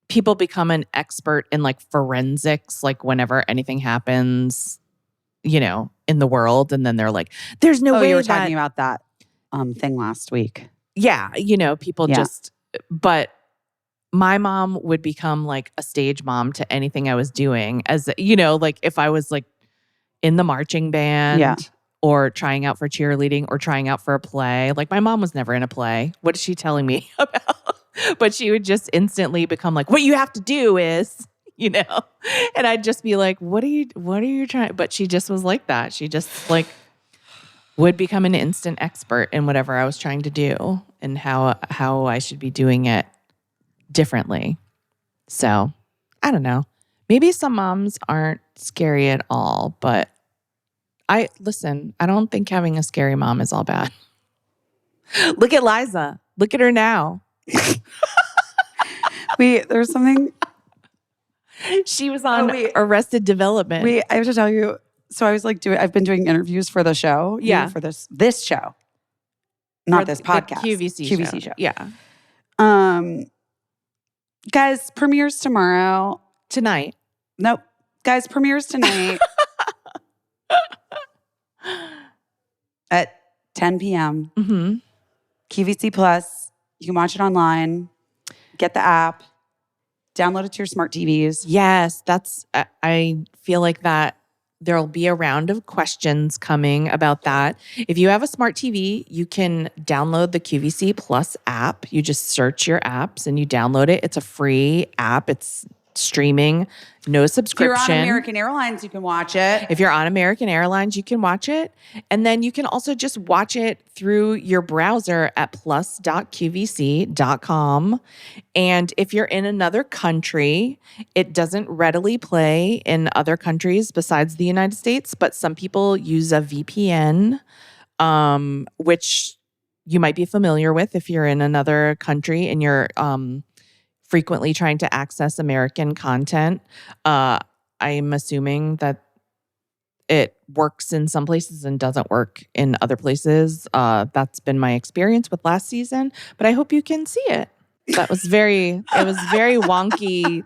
people become an expert in like forensics, like whenever anything happens, in the world. And then they're like, there's no way you were talking about that thing last week. Yeah. People just, but my mom would become like a stage mom to anything I was doing as, like if I was like in the marching band or trying out for cheerleading or trying out for a play. Like my mom was never in a play. What is she telling me about? But she would just instantly become like, what you have to do is, and I'd just be like, what are you trying? But she just was like that. She just like would become an instant expert in whatever I was trying to do and how I should be doing it differently. So I don't know. Maybe some moms aren't scary at all, but I don't think having a scary mom is all bad. Look at Liza. Look at her now. There's something. She was on wait. Arrested Development. Wait, I have to tell you. So I was like I've been doing interviews for the show. Yeah. For this show. Not For this the podcast. QVC show. Yeah. Guys, premieres tomorrow. Tonight. Nope. Guys, premieres tonight at 10 p.m. Mm-hmm. QVC Plus. You can watch it online. Get the app. Download it to your smart TVs. Yes, I feel like that there'll be a round of questions coming about that. If you have a smart TV, you can download the QVC Plus app. You just search your apps and you download it. It's a free app. It's streaming, no subscription. If you're on American Airlines, you can watch it. If you're on American Airlines, you can watch it. And then you can also just watch it through your browser at plus.qvc.com. And if you're in another country, it doesn't readily play in other countries besides the United States, but some people use a VPN, which you might be familiar with if you're in another country and you're frequently trying to access American content. I'm assuming that it works in some places and doesn't work in other places. That's been my experience with last season, but I hope you can see it. It was very wonky.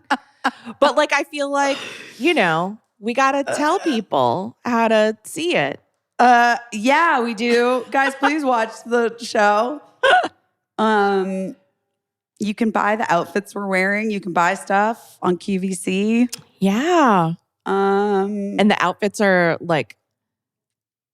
But like, I feel like, we got to tell people how to see it. Yeah, we do. Guys, please watch the show. You can buy the outfits we're wearing. You can buy stuff on QVC. Yeah. And the outfits are like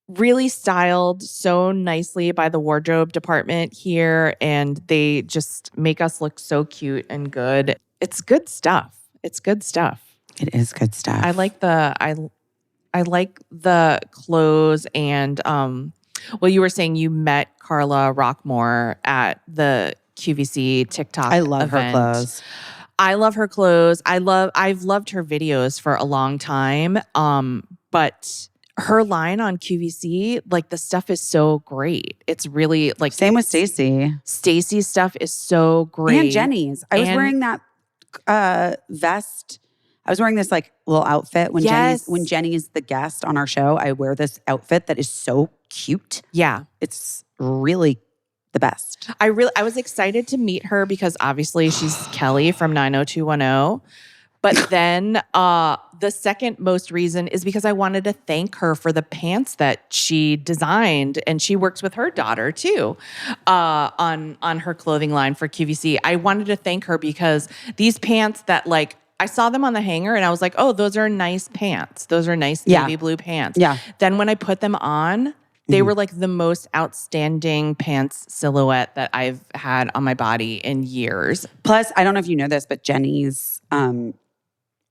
really styled so nicely by the wardrobe department here. And they just make us look so cute and good. It's good stuff. It's good stuff. It is good stuff. I like the clothes and you were saying you met Carla Rockmore at the QVC TikTok I love event. her clothes. I love her clothes. I've loved her videos for a long time. But her line on QVC, like the stuff is so great. It's really like same with Stacey. Stacey's stuff is so great. And Jenny's. I was wearing that vest. I was wearing this like little outfit when Jenny is the guest on our show. I wear this outfit that is so cute. Yeah. It's really the best. I was excited to meet her because obviously she's Kelly from 90210. But then the second most reason is because I wanted to thank her for the pants that she designed, and she works with her daughter too on her clothing line for QVC. I wanted to thank her because these pants that like I saw them on the hanger and I was like, oh, those are nice pants. Those are nice navy blue pants. Yeah. Then when I put them on, they were like the most outstanding pants silhouette that I've had on my body in years. Plus, I don't know if you know this, but Jenny's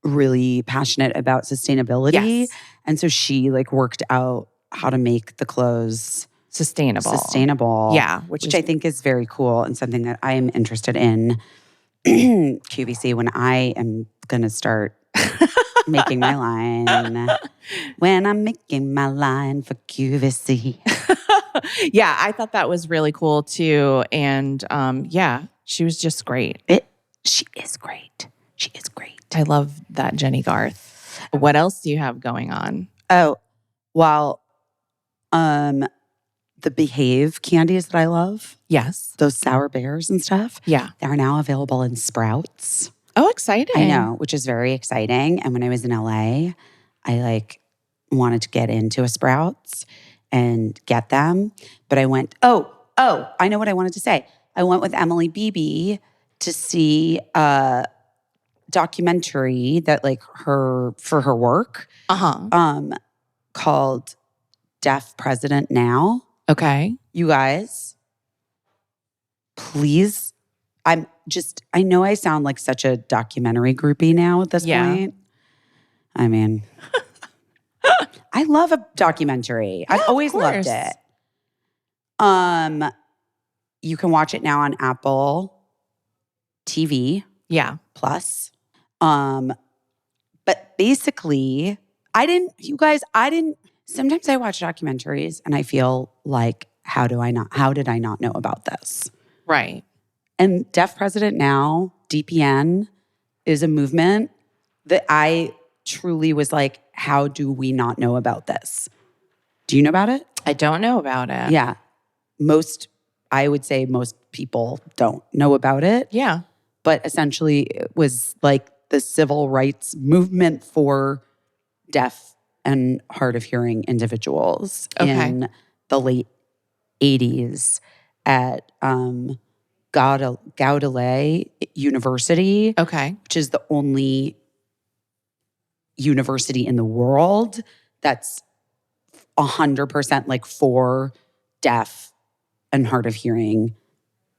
really passionate about sustainability. Yes. And so she like worked out how to make the clothes sustainable. Yeah. Which I think is very cool and something that I am interested in QVC when I am going to start making my line. When I'm making my line for QVC. Yeah, I thought that was really cool too. And she was just great. She is great. She is great. I love that Jenny Garth. What else do you have going on? Oh, well, the Behave candies that I love. Yes. Those Sour Bears and stuff. Yeah. They're now available in Sprouts. Oh, exciting. I know, which is very exciting. And when I was in LA, I like wanted to get into a Sprouts and get them. But I went, I know what I wanted to say. I went with Emily Beebe to see a documentary that like for her work called Deaf President Now. Okay. You guys, please. I know I sound like such a documentary groupie now at this point. I mean, I love a documentary. I've always loved it. You can watch it now on Apple TV. Yeah. Plus. But basically, sometimes I watch documentaries and I feel like how did I not know about this? Right. And Deaf President Now, DPN, is a movement that I truly was like, how do we not know about this? Do you know about it? I don't know about it. Yeah. I would say most people don't know about it. Yeah. But essentially, it was like the civil rights movement for deaf and hard of hearing individuals in the late 80s at Gaudelais University, which is the only university in the world that's 100% like for deaf and hard of hearing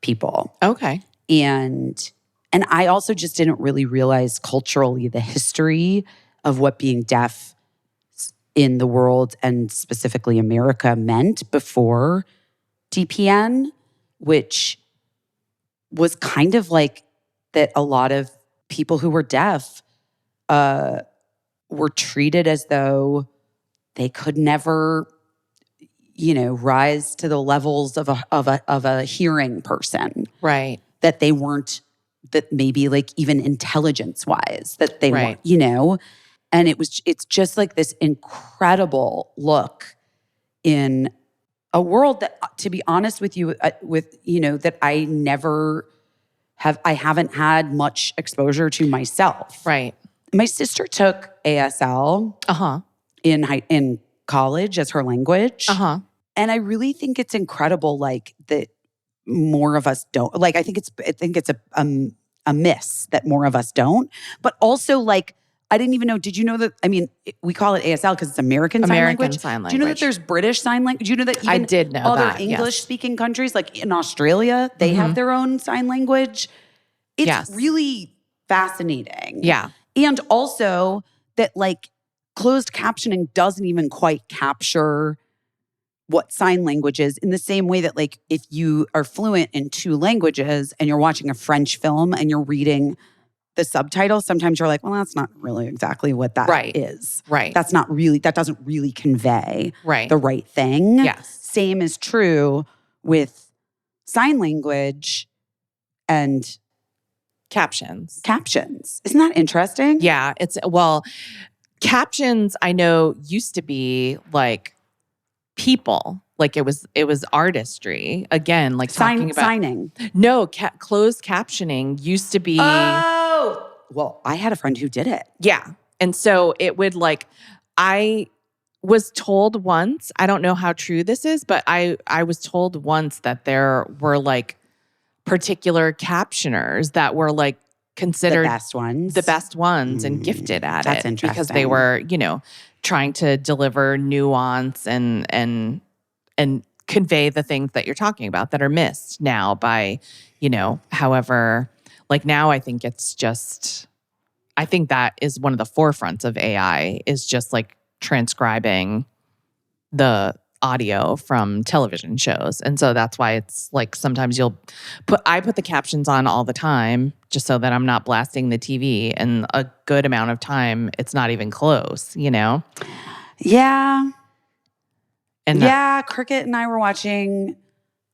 people. Okay. And I also just didn't really realize culturally the history of what being deaf in the world and specifically America meant before DPN, which was kind of like that a lot of people who were deaf were treated as though they could never, rise to the levels of a hearing person. Right. That they weren't, that maybe like even intelligence wise, that they weren't, and it's just like this incredible look in a world that, to be honest with you, that I haven't had much exposure to myself. Right. My sister took ASL in college as her language. And I really think it's incredible, like that more of us don't. Like I think it's a miss that more of us don't. But also, like, I didn't even know. Did you know that? I mean, we call it ASL because it's American Sign Language. Do you know that there's British Sign Language? Do you know that even I did know other that, English-speaking countries, like in Australia, they have their own sign language? It's really fascinating. Yeah. And also that like closed captioning doesn't even quite capture what sign language is, in the same way that like if you are fluent in two languages and you're watching a French film and you're reading the subtitle, sometimes you're like, well, that's not really exactly what that is. Right. That doesn't really convey the right thing. Yes. Same is true with sign language and captions. Isn't that interesting? Yeah. Captions I know used to be like people, like it was artistry. Again, like talking about signing. No, closed captioning used to be. Oh, well, I had a friend who did it. Yeah. And so it would I was told once, I don't know how true this is, but I was told once that there were like particular captioners that were like considered the best ones and gifted at That's it interesting. because they were, trying to deliver nuance and convey the things that you're talking about that are missed now by, however, like now I think that is one of the forefronts of AI is just like transcribing the audio from television shows. And so that's why it's like sometimes I put the captions on all the time just so that I'm not blasting the TV, and a good amount of time it's not even close, Yeah. And Cricket and I were watching,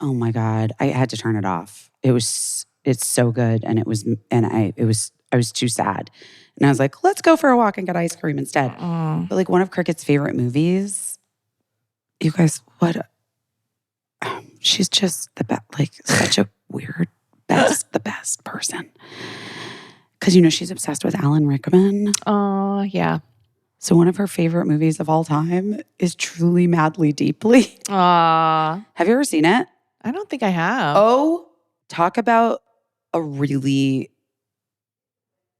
oh my God, I had to turn it off. It's so good. And I was too sad. And I was like, let's go for a walk and get ice cream instead. But like one of Cricket's favorite movies, you guys, she's just the best, like such a weird, the best person. Because she's obsessed with Alan Rickman. Oh, yeah. So one of her favorite movies of all time is Truly, Madly, Deeply. Have you ever seen it? I don't think I have. Oh, talk about a really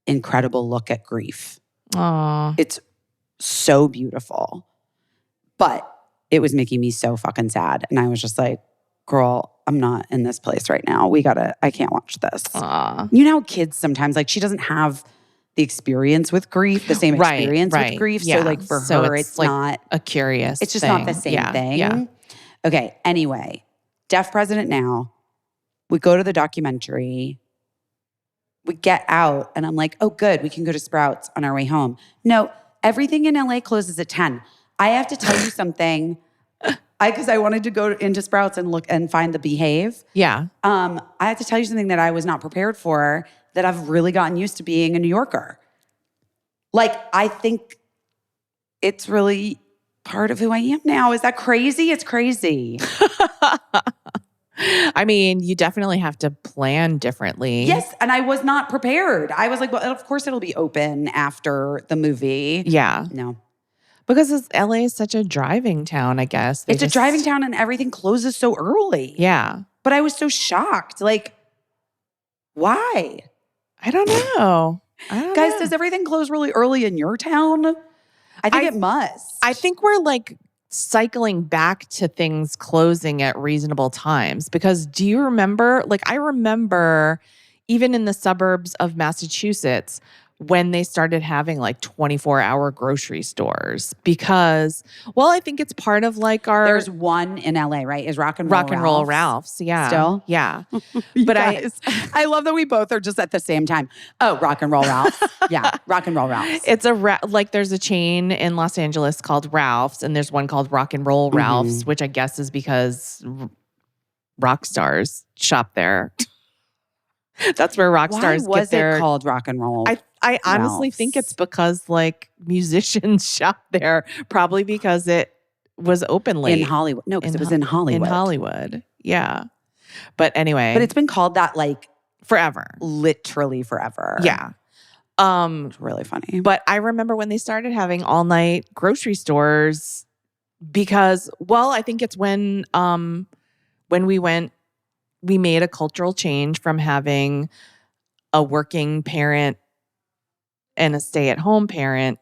incredible look at grief. It's so beautiful. But it was making me so fucking sad. And I was just like, girl, I'm not in this place right now. I can't watch this. You know how kids sometimes, like she doesn't have the experience with grief, the same experience with grief. Yeah. So like for her, it's like not a curious It's just thing. not the same thing. Yeah. Okay, anyway, Deaf President Now. We go to the documentary. We get out and I'm like, oh good, we can go to Sprouts on our way home. No, everything in LA closes at 10. I have to tell you something. because I wanted to go into Sprouts and look and find the Behave. Yeah. I had to tell you something that I was not prepared for, that I've really gotten used to being a New Yorker. Like, I think it's really part of who I am now. Is that crazy? It's crazy. I mean, you definitely have to plan differently. Yes, and I was not prepared. I was like, well, of course it'll be open after the movie. Yeah. No. Because LA is such a driving town, I guess. It's a driving town and everything closes so early. Yeah. But I was so shocked. Like, why? I don't know. Guys, does everything close really early in your town? I think it must. I think we're like cycling back to things closing at reasonable times. Because do you remember, like, I remember even in the suburbs of Massachusetts when they started having like 24-hour grocery stores, because, well, I think it's part of like our... There's one in LA, right? Is Rock and Roll Ralph's. Yeah. Still? Yeah. But I I love that we both are just at the same time. Oh, Rock and Roll Ralph's. Yeah, Rock and Roll Ralph's. It's like there's a chain in Los Angeles called Ralph's, and there's one called Rock and Roll Ralph's, which I guess is because rock stars shop there. That's where rock stars Why get was their... it called Rock and Roll? I honestly think it's because like musicians shop there, probably because it was open late. In Hollywood. No, because it was in Hollywood. In Hollywood. Yeah. But anyway. But it's been called that like forever. Literally forever. Yeah. It's really funny. But I remember when they started having all night grocery stores because, well, I think it's when we made a cultural change from having a working parent and a stay-at-home parent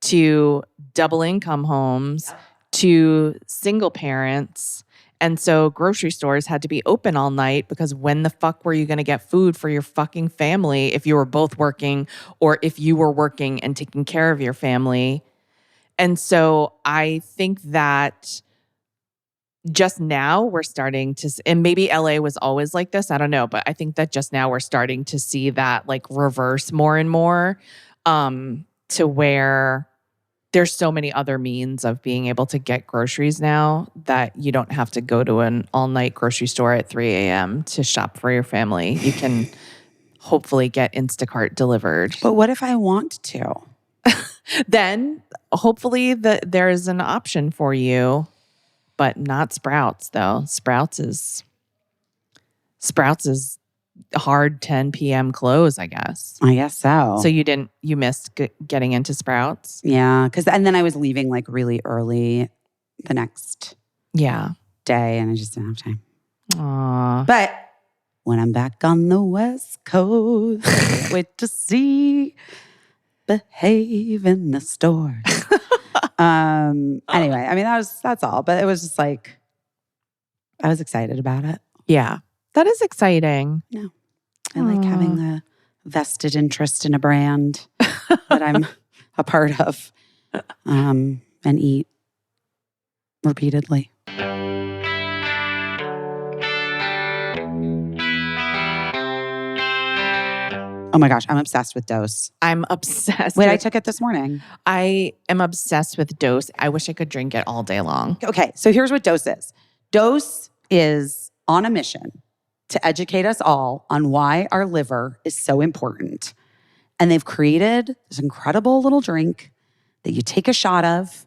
to double income homes to single parents. And so grocery stores had to be open all night because when the fuck were you going to get food for your fucking family if you were both working or if you were working and taking care of your family? And so I think that just now we're starting to, and maybe LA was always like this, I don't know, but I think that just now we're starting to see that like reverse more and more, to where there's so many other means of being able to get groceries now that you don't have to go to an all-night grocery store at 3 a.m. to shop for your family. You can hopefully get Instacart delivered. But what if I want to? Then hopefully there is an option for you. But not Sprouts, though. Sprouts is a hard 10 p.m. close, I guess. I guess so. So you missed getting into Sprouts? Yeah, and then I was leaving like really early the next day, and I just didn't have time. Aww. But when I'm back on the West Coast, I can't wait to see Behave in the stores. Anyway, I mean, that's all. But it was just like, I was excited about it. Yeah. That is exciting. No. I like having a vested interest in a brand that I'm a part of and eat repeatedly. Oh my gosh, I'm obsessed with Dose. I'm obsessed. Wait, I took it this morning. I am obsessed with Dose. I wish I could drink it all day long. Okay, so here's what Dose is. Dose is on a mission to educate us all on why our liver is so important. And they've created this incredible little drink that you take a shot of,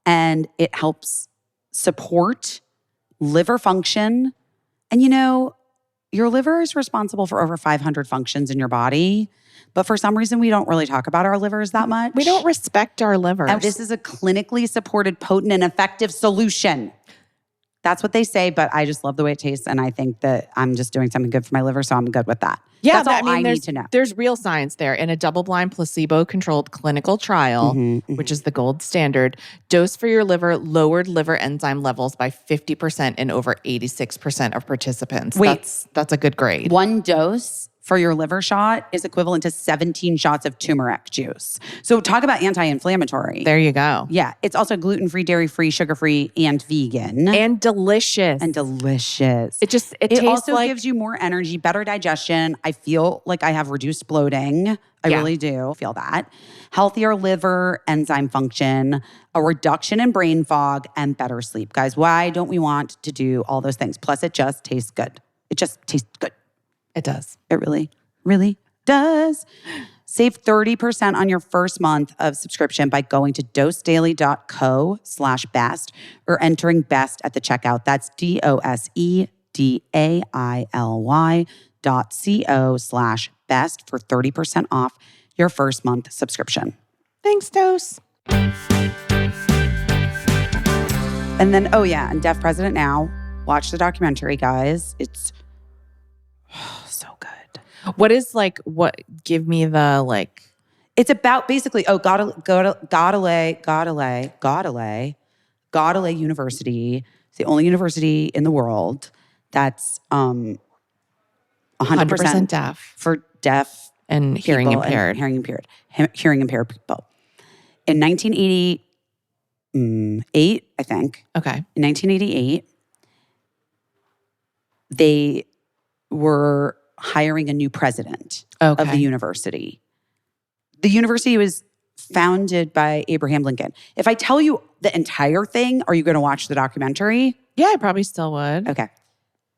and it helps support liver function. And you know, your liver is responsible for over 500 functions in your body. But for some reason, we don't really talk about our livers that much. We don't respect our livers. And this is a clinically supported, potent, and effective solution. That's what they say, but I just love the way it tastes. And I think that I'm just doing something good for my liver, so I'm good with that. Yeah, that's all I need to know. There's real science there. In a double-blind, placebo-controlled clinical trial, which is the gold standard, Dose for your liver lowered liver enzyme levels by 50% in over 86% of participants. Wait. That's a good grade. One dose for your liver shot is equivalent to 17 shots of turmeric juice. So talk about anti-inflammatory. There you go. Yeah. It's also gluten-free, dairy-free, sugar-free, and vegan. And delicious. And delicious. It tastes also like gives you more energy, better digestion. I feel like I have reduced bloating. I really do feel that. Healthier liver enzyme function, a reduction in brain fog, and better sleep. Guys, why don't we want to do all those things? Plus, it just tastes good. It just tastes good. It does. It really, really does. Save 30% on your first month of subscription by going to dosedaily.co/best or entering best at the checkout. That's DOSEDAILY.co/best for 30% off your first month subscription. Thanks, Dose. And then, and Deaf President Now. Watch the documentary, guys. It's so good. Give me the It's about basically, Godalay University. It's the only university in the world that's 100% deaf for deaf and hearing people impaired. And hearing impaired people. In 1988, I think. Okay. In 1988, they were hiring a new president of the university. The university was founded by Abraham Lincoln. If I tell you the entire thing, are you going to watch the documentary? Yeah, I probably still would. Okay.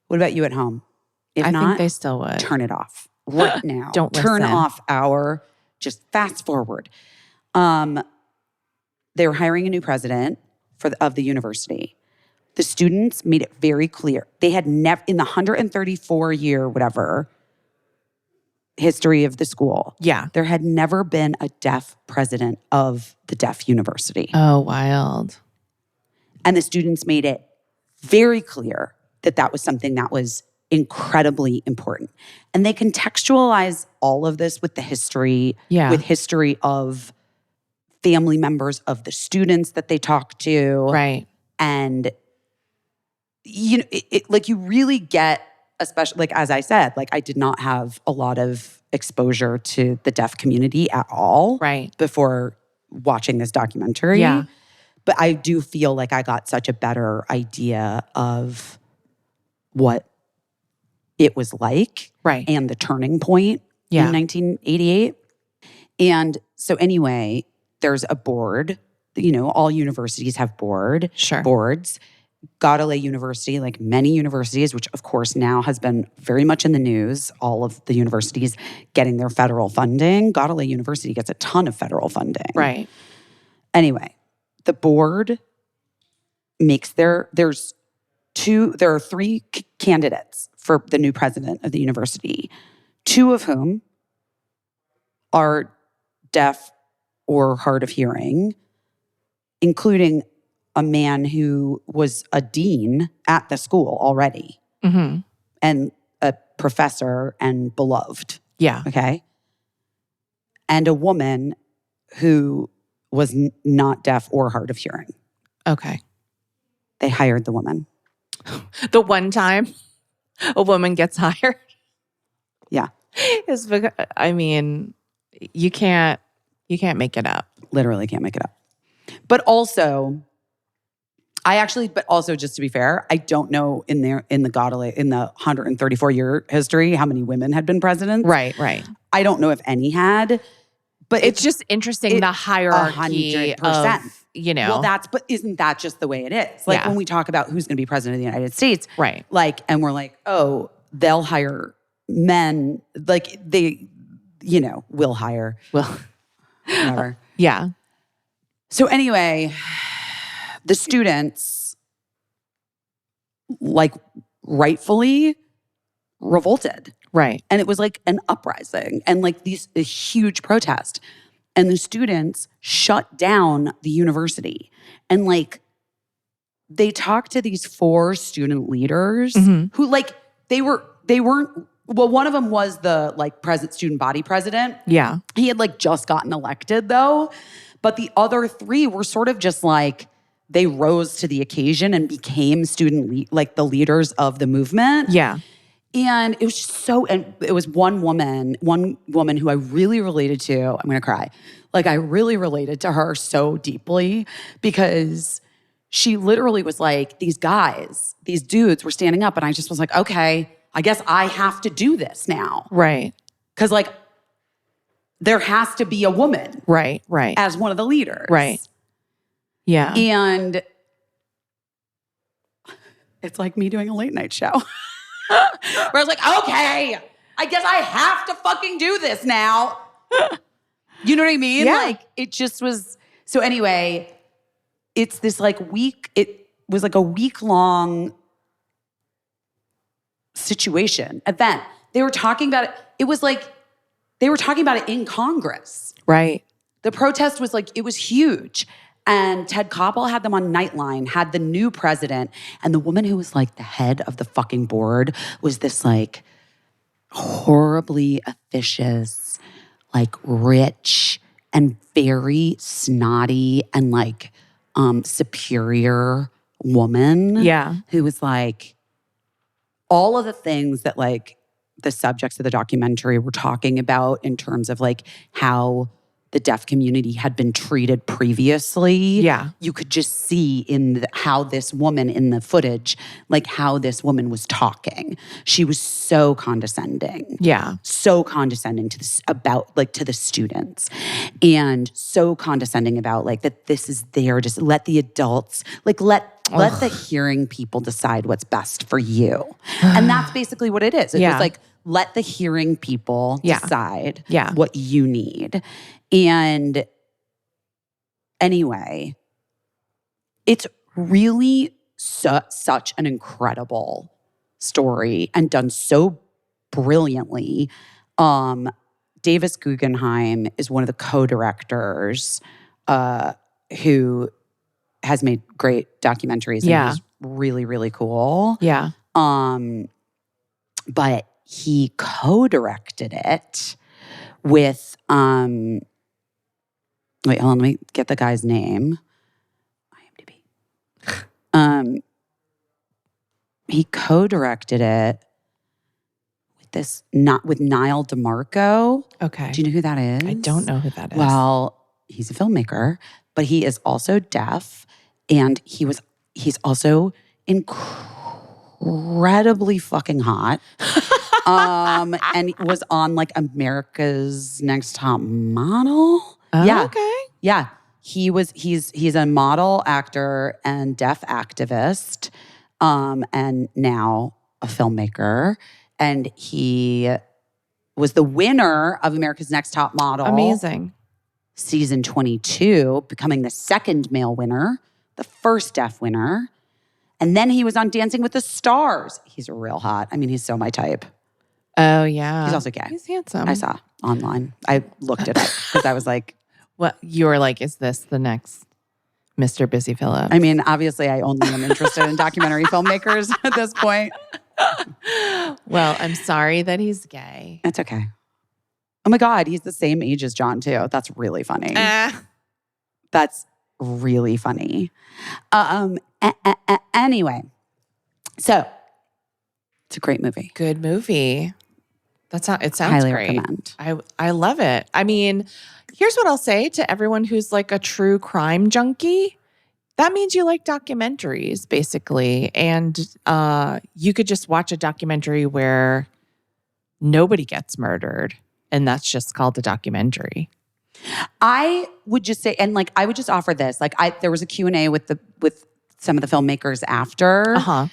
What about you at home? If I not, think they still would. turn it off right now. Don't turn listen. off just fast forward. They were hiring a new president of the university. The students made it very clear. They had never, in the 134-year whatever history of the school, there had never been a deaf president of the deaf university. Oh, wild. And the students made it very clear that that was something that was incredibly important. And they contextualize all of this with the history, with history of family members of the students that they talk to. Right. And you really get, especially as I said, I did not have a lot of exposure to the deaf community at all before watching this documentary. Yeah. But I do feel like I got such a better idea of what it was like and the turning point in 1988. And so anyway, there's a board. All universities have boards. Godalay University, like many universities, which of course now has been very much in the news, all of the universities getting their federal funding. Godalay University gets a ton of federal funding. Right. Anyway, the board makes there are three candidates for the new president of the university, two of whom are deaf or hard of hearing, including a man who was a dean at the school already and a professor and beloved. Yeah. Okay. And a woman who was not deaf or hard of hearing. Okay. They hired the woman. The one time a woman gets hired. Yeah. Is because, you can't make it up. Literally can't make it up. But also, just to be fair, I don't know in the 134-year history how many women had been presidents. Right. I don't know if any had, but it's just interesting the hierarchy 100%. of, Well, but isn't that just the way it is? When we talk about who's going to be president of the United States, right? And we're like, oh, they'll hire men, they, will hire, whatever. Yeah. So anyway, the students, rightfully revolted. Right. And it was an uprising and a huge protest. And the students shut down the university. And they talked to these 4 student leaders who they weren't, well, one of them was the student body president. Yeah. He had just gotten elected though. But the other 3 were sort of just they rose to the occasion and became the leaders of the movement. Yeah. And it was just so, and it was one woman who I really related to. I'm going to cry. Like, I really related to her so deeply because she literally was like, these dudes were standing up, and I just was like, okay, I guess I have to do this now. Right. Because, like, there has to be a woman. Right. As one of the leaders. Right. Yeah. And it's like me doing a late night show. Where I was like, okay, I guess I have to fucking do this now. You know what I mean? Yeah. Like, it just was. So anyway, it's this like it was like a week-long event. They were talking about it. It was like, they were talking about it in Congress. Right. The protest was like, it was huge. And Ted Koppel had them on Nightline, had the new president. And the woman who was like the head of the fucking board was this like horribly officious, like rich and very snotty and like superior woman. Yeah. Who was like all of the things that like the subjects of the documentary were talking about in terms of like how the deaf community had been treated previously. Yeah. You could just see in how this woman in the footage, like how this woman was talking. She was so condescending. Yeah. So condescending to to the students, and so condescending about like that this is there. Just let the adults, like let the hearing people decide what's best for you. And that's basically what it is. It was like, let the hearing people decide what you need. And anyway, it's really such an incredible story and done so brilliantly. Davis Guggenheim is one of the co-directors who has made great documentaries. And he's really, really cool. Yeah. But he co-directed it with wait, hold on, let me get the guy's name. IMDb. He co-directed it with Niall DeMarco. Okay. Do you know who that is? I don't know who that is. Well, he's a filmmaker, but he is also deaf, and he's also incredibly fucking hot. And was on like America's Next Top Model. Okay. Yeah. He's a model, actor, and deaf activist, and now a filmmaker. And he was the winner of America's Next Top Model. Amazing. Season 22, becoming the second male winner, the first deaf winner. And then he was on Dancing with the Stars. He's real hot. I mean, he's so my type. Oh, yeah. He's also gay. He's handsome. I saw online. I looked it up because I was like, what? You were like, is this the next Mr. Busy Phillips? I mean, obviously, I only am interested in documentary filmmakers at this point. Well, I'm sorry that he's gay. It's okay. Oh my God, he's the same age as John, too. That's really funny. That's really funny. Anyway, so it's a great movie. Good movie. It sounds Highly great. recommend. I love it. I mean, here's what I'll say to everyone who's like a true crime junkie. That means you like documentaries, basically. And you could just watch a documentary where nobody gets murdered. And that's just called a documentary. I would just say, and like, I would just offer this. Like, there was a Q&A with some of the filmmakers after. Uh-huh.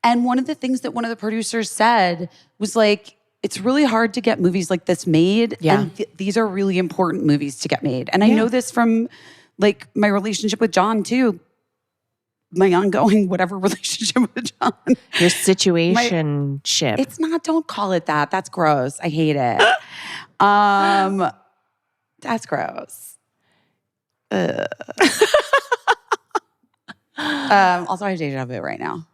And one of the things that one of the producers said was like, it's really hard to get movies like this made. Yeah. And these are really important movies to get made. And I know this from like my relationship with John too. My ongoing whatever relationship with John. Your situationship. It's not, don't call it that. That's gross. I hate it. That's gross. Also, I have deja vu right now.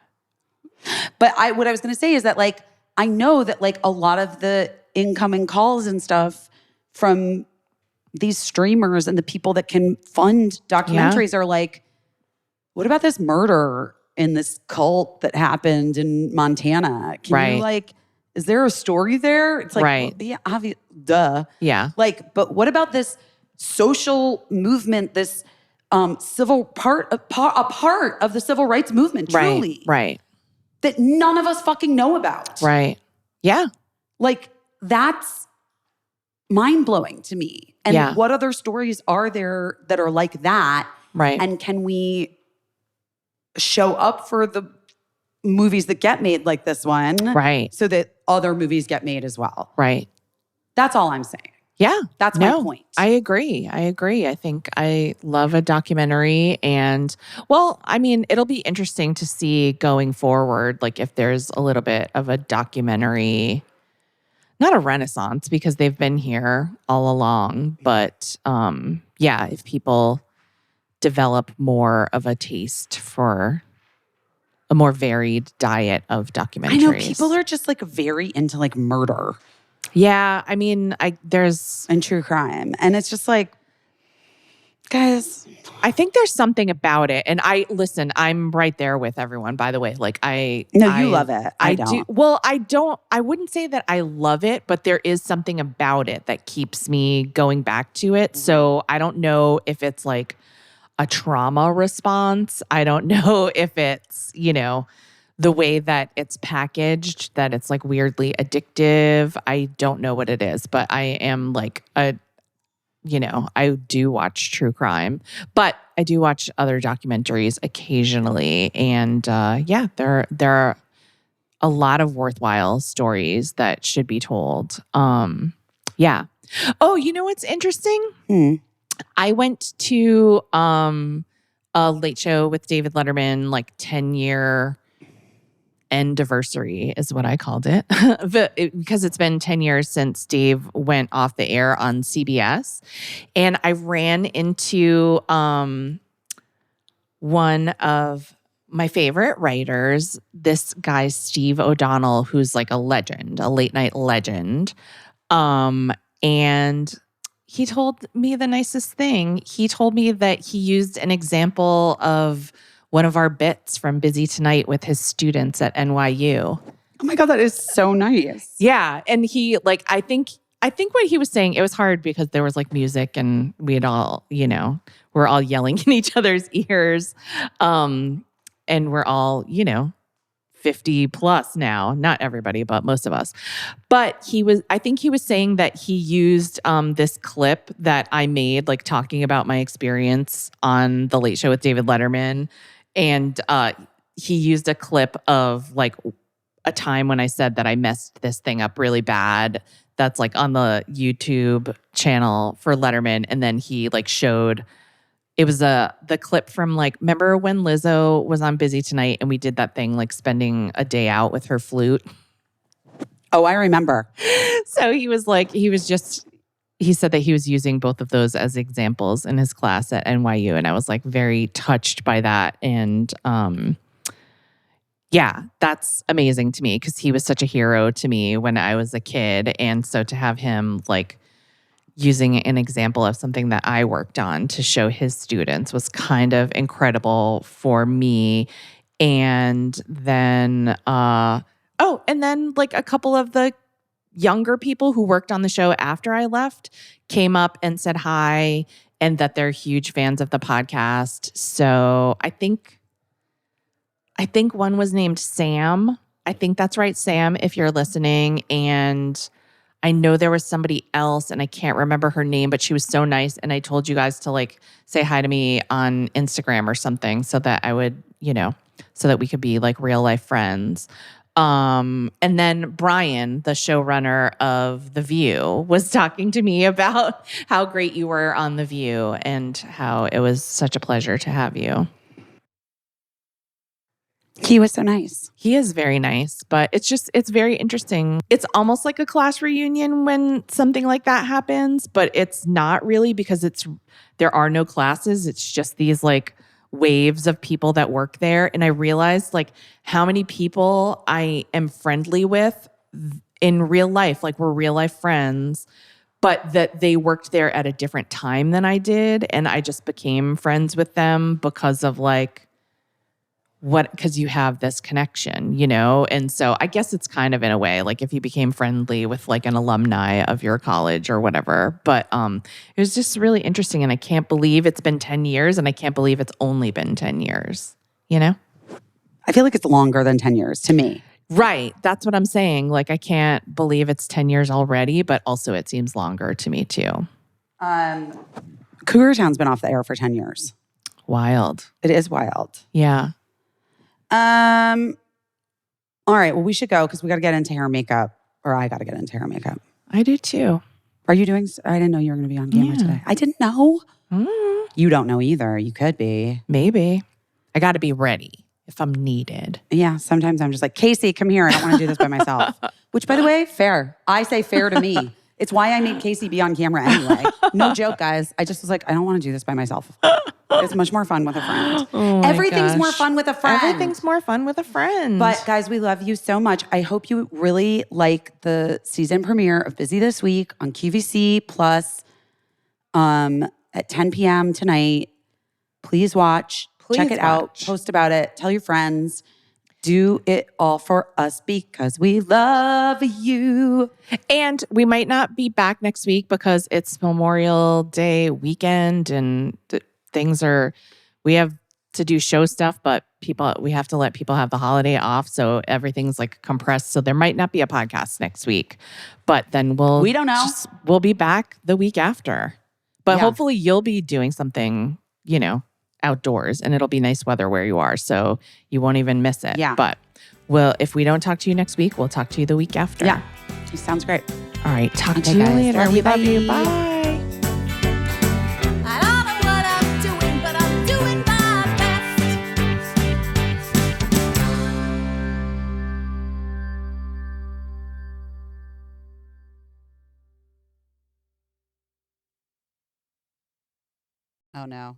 But what I was going to say is that like, I know that like a lot of the incoming calls and stuff from these streamers and the people that can fund documentaries are like, what about this murder in this cult that happened in Montana? Can you like Is there a story there? It's like, Right. well, yeah, duh. Yeah. Like, but what about this social movement, this civil part, a part of the civil rights movement, truly, Right. that none of us fucking know about? Right. Yeah. Like, that's mind-blowing to me. And Yeah. what other stories are there that are like that? Right. And can we show up for the movies that get made like this one? Right. So that other movies get made as well. Right. That's all I'm saying. Yeah. That's my point. I agree. I think I love a documentary. And, well, I mean, it'll be interesting to see going forward, like if there's a little bit of a documentary, not a renaissance because they've been here all along, but yeah, if people develop more of a taste for a more varied diet of documentaries. I know people are just like very into like murder. Yeah, I mean, there's and true crime, and it's just like, guys, I think there's something about it, and I'm right there with everyone. By the way, like you love it. I don't. do. Well, I don't. I wouldn't say that I love it, but there is something about it that keeps me going back to it. Mm-hmm. So I don't know if it's like a trauma response. I don't know if it's the way that it's packaged, that it's like weirdly addictive. I don't know what it is, but I am like I do watch true crime, but I do watch other documentaries occasionally. And yeah, there are a lot of worthwhile stories that should be told. Yeah. Oh, you know what's interesting? I went to a Late Show with David Letterman, like 10-year anniversary is what I called it, because it's been 10 years since Dave went off the air on CBS. And I ran into one of my favorite writers, this guy, Steve O'Donnell, who's like a legend, a late night legend. And he told me the nicest thing. He told me that he used an example of one of our bits from Busy Tonight with his students at NYU. Oh my God, that is so nice. Yeah. And he I think what he was saying, it was hard because there was like music and we'd all, we're all yelling in each other's ears. And we're all, 50 plus now, not everybody, but most of us. But I think he was saying that he used this clip that I made, like talking about my experience on The Late Show with David Letterman. And he used a clip of like a time when I said that I messed this thing up really bad. That's like on the YouTube channel for Letterman. And then he like showed, it was the clip from like, remember when Lizzo was on Busy Tonight and we did that thing like spending a day out with her flute? Oh, I remember. So he said that he was using both of those as examples in his class at NYU. And I was like very touched by that. And yeah, that's amazing to me because he was such a hero to me when I was a kid. And so to have him like using an example of something that I worked on to show his students was kind of incredible for me. And then, and then like a couple of the younger people who worked on the show after I left came up and said hi and that they're huge fans of the podcast. So I think one was named Sam. I think that's right, Sam, if you're listening. And I know there was somebody else and I can't remember her name, but she was so nice. And I told you guys to like say hi to me on Instagram or something so that I would, so that we could be like real life friends. And then Brian, the showrunner of The View, was talking to me about how great you were on The View and how it was such a pleasure to have you. He was so nice. He is very nice, but it's very interesting. It's almost like a class reunion when something like that happens, but it's not really because there are no classes. It's just these like waves of people that work there. And I realized like how many people I am friendly with in real life, like we're real life friends, but that they worked there at a different time than I did. And I just became friends with them because of like because you have this connection, you know? And so I guess it's kind of in a way like if you became friendly with like an alumni of your college or whatever. But it was just really interesting. And I can't believe it's been 10 years and I can't believe it's only been 10 years, you know? I feel like it's longer than 10 years to me. Right. That's what I'm saying. Like I can't believe it's 10 years already, but also it seems longer to me too. Cougar Town's been off the air for 10 years. Wild. It is wild. Yeah. All right. Well, we should go because we got to get into hair and makeup, or I got to get into hair and makeup. I do too. Are you doing? I didn't know you were going to be on camera today. I didn't know. You don't know either. You could be. Maybe. I got to be ready if I'm needed. Yeah. Sometimes I'm just like, Casey, come here. I don't want to do this by myself. Which, by the way, fair. I say fair to me. It's why I made Casey be on camera anyway. No joke, guys. I just was like, I don't want to do this by myself. It's much more fun with a friend. Oh my Everything's gosh. more fun with a friend. Everything's more fun with a friend. But guys, we love you so much. I hope you really like the season premiere of Busy This Week on QVC Plus at 10 p.m. tonight. Please watch. Check it out. Post about it. Tell your friends. Do it all for us because we love you. And we might not be back next week because it's Memorial Day weekend and we have to do show stuff, but we have to let people have the holiday off. So everything's like compressed. So there might not be a podcast next week, but then we don't know. We'll be back the week after. But hopefully you'll be doing something, you know, outdoors and it'll be nice weather where you are. So you won't even miss it. Yeah. But if we don't talk to you next week, we'll talk to you the week after. Yeah. Sounds great. All right. Talk to you guys. later. Love We you. love you. Bye. Bye. I don't know what I'm doing, but I'm doing my best. Oh no.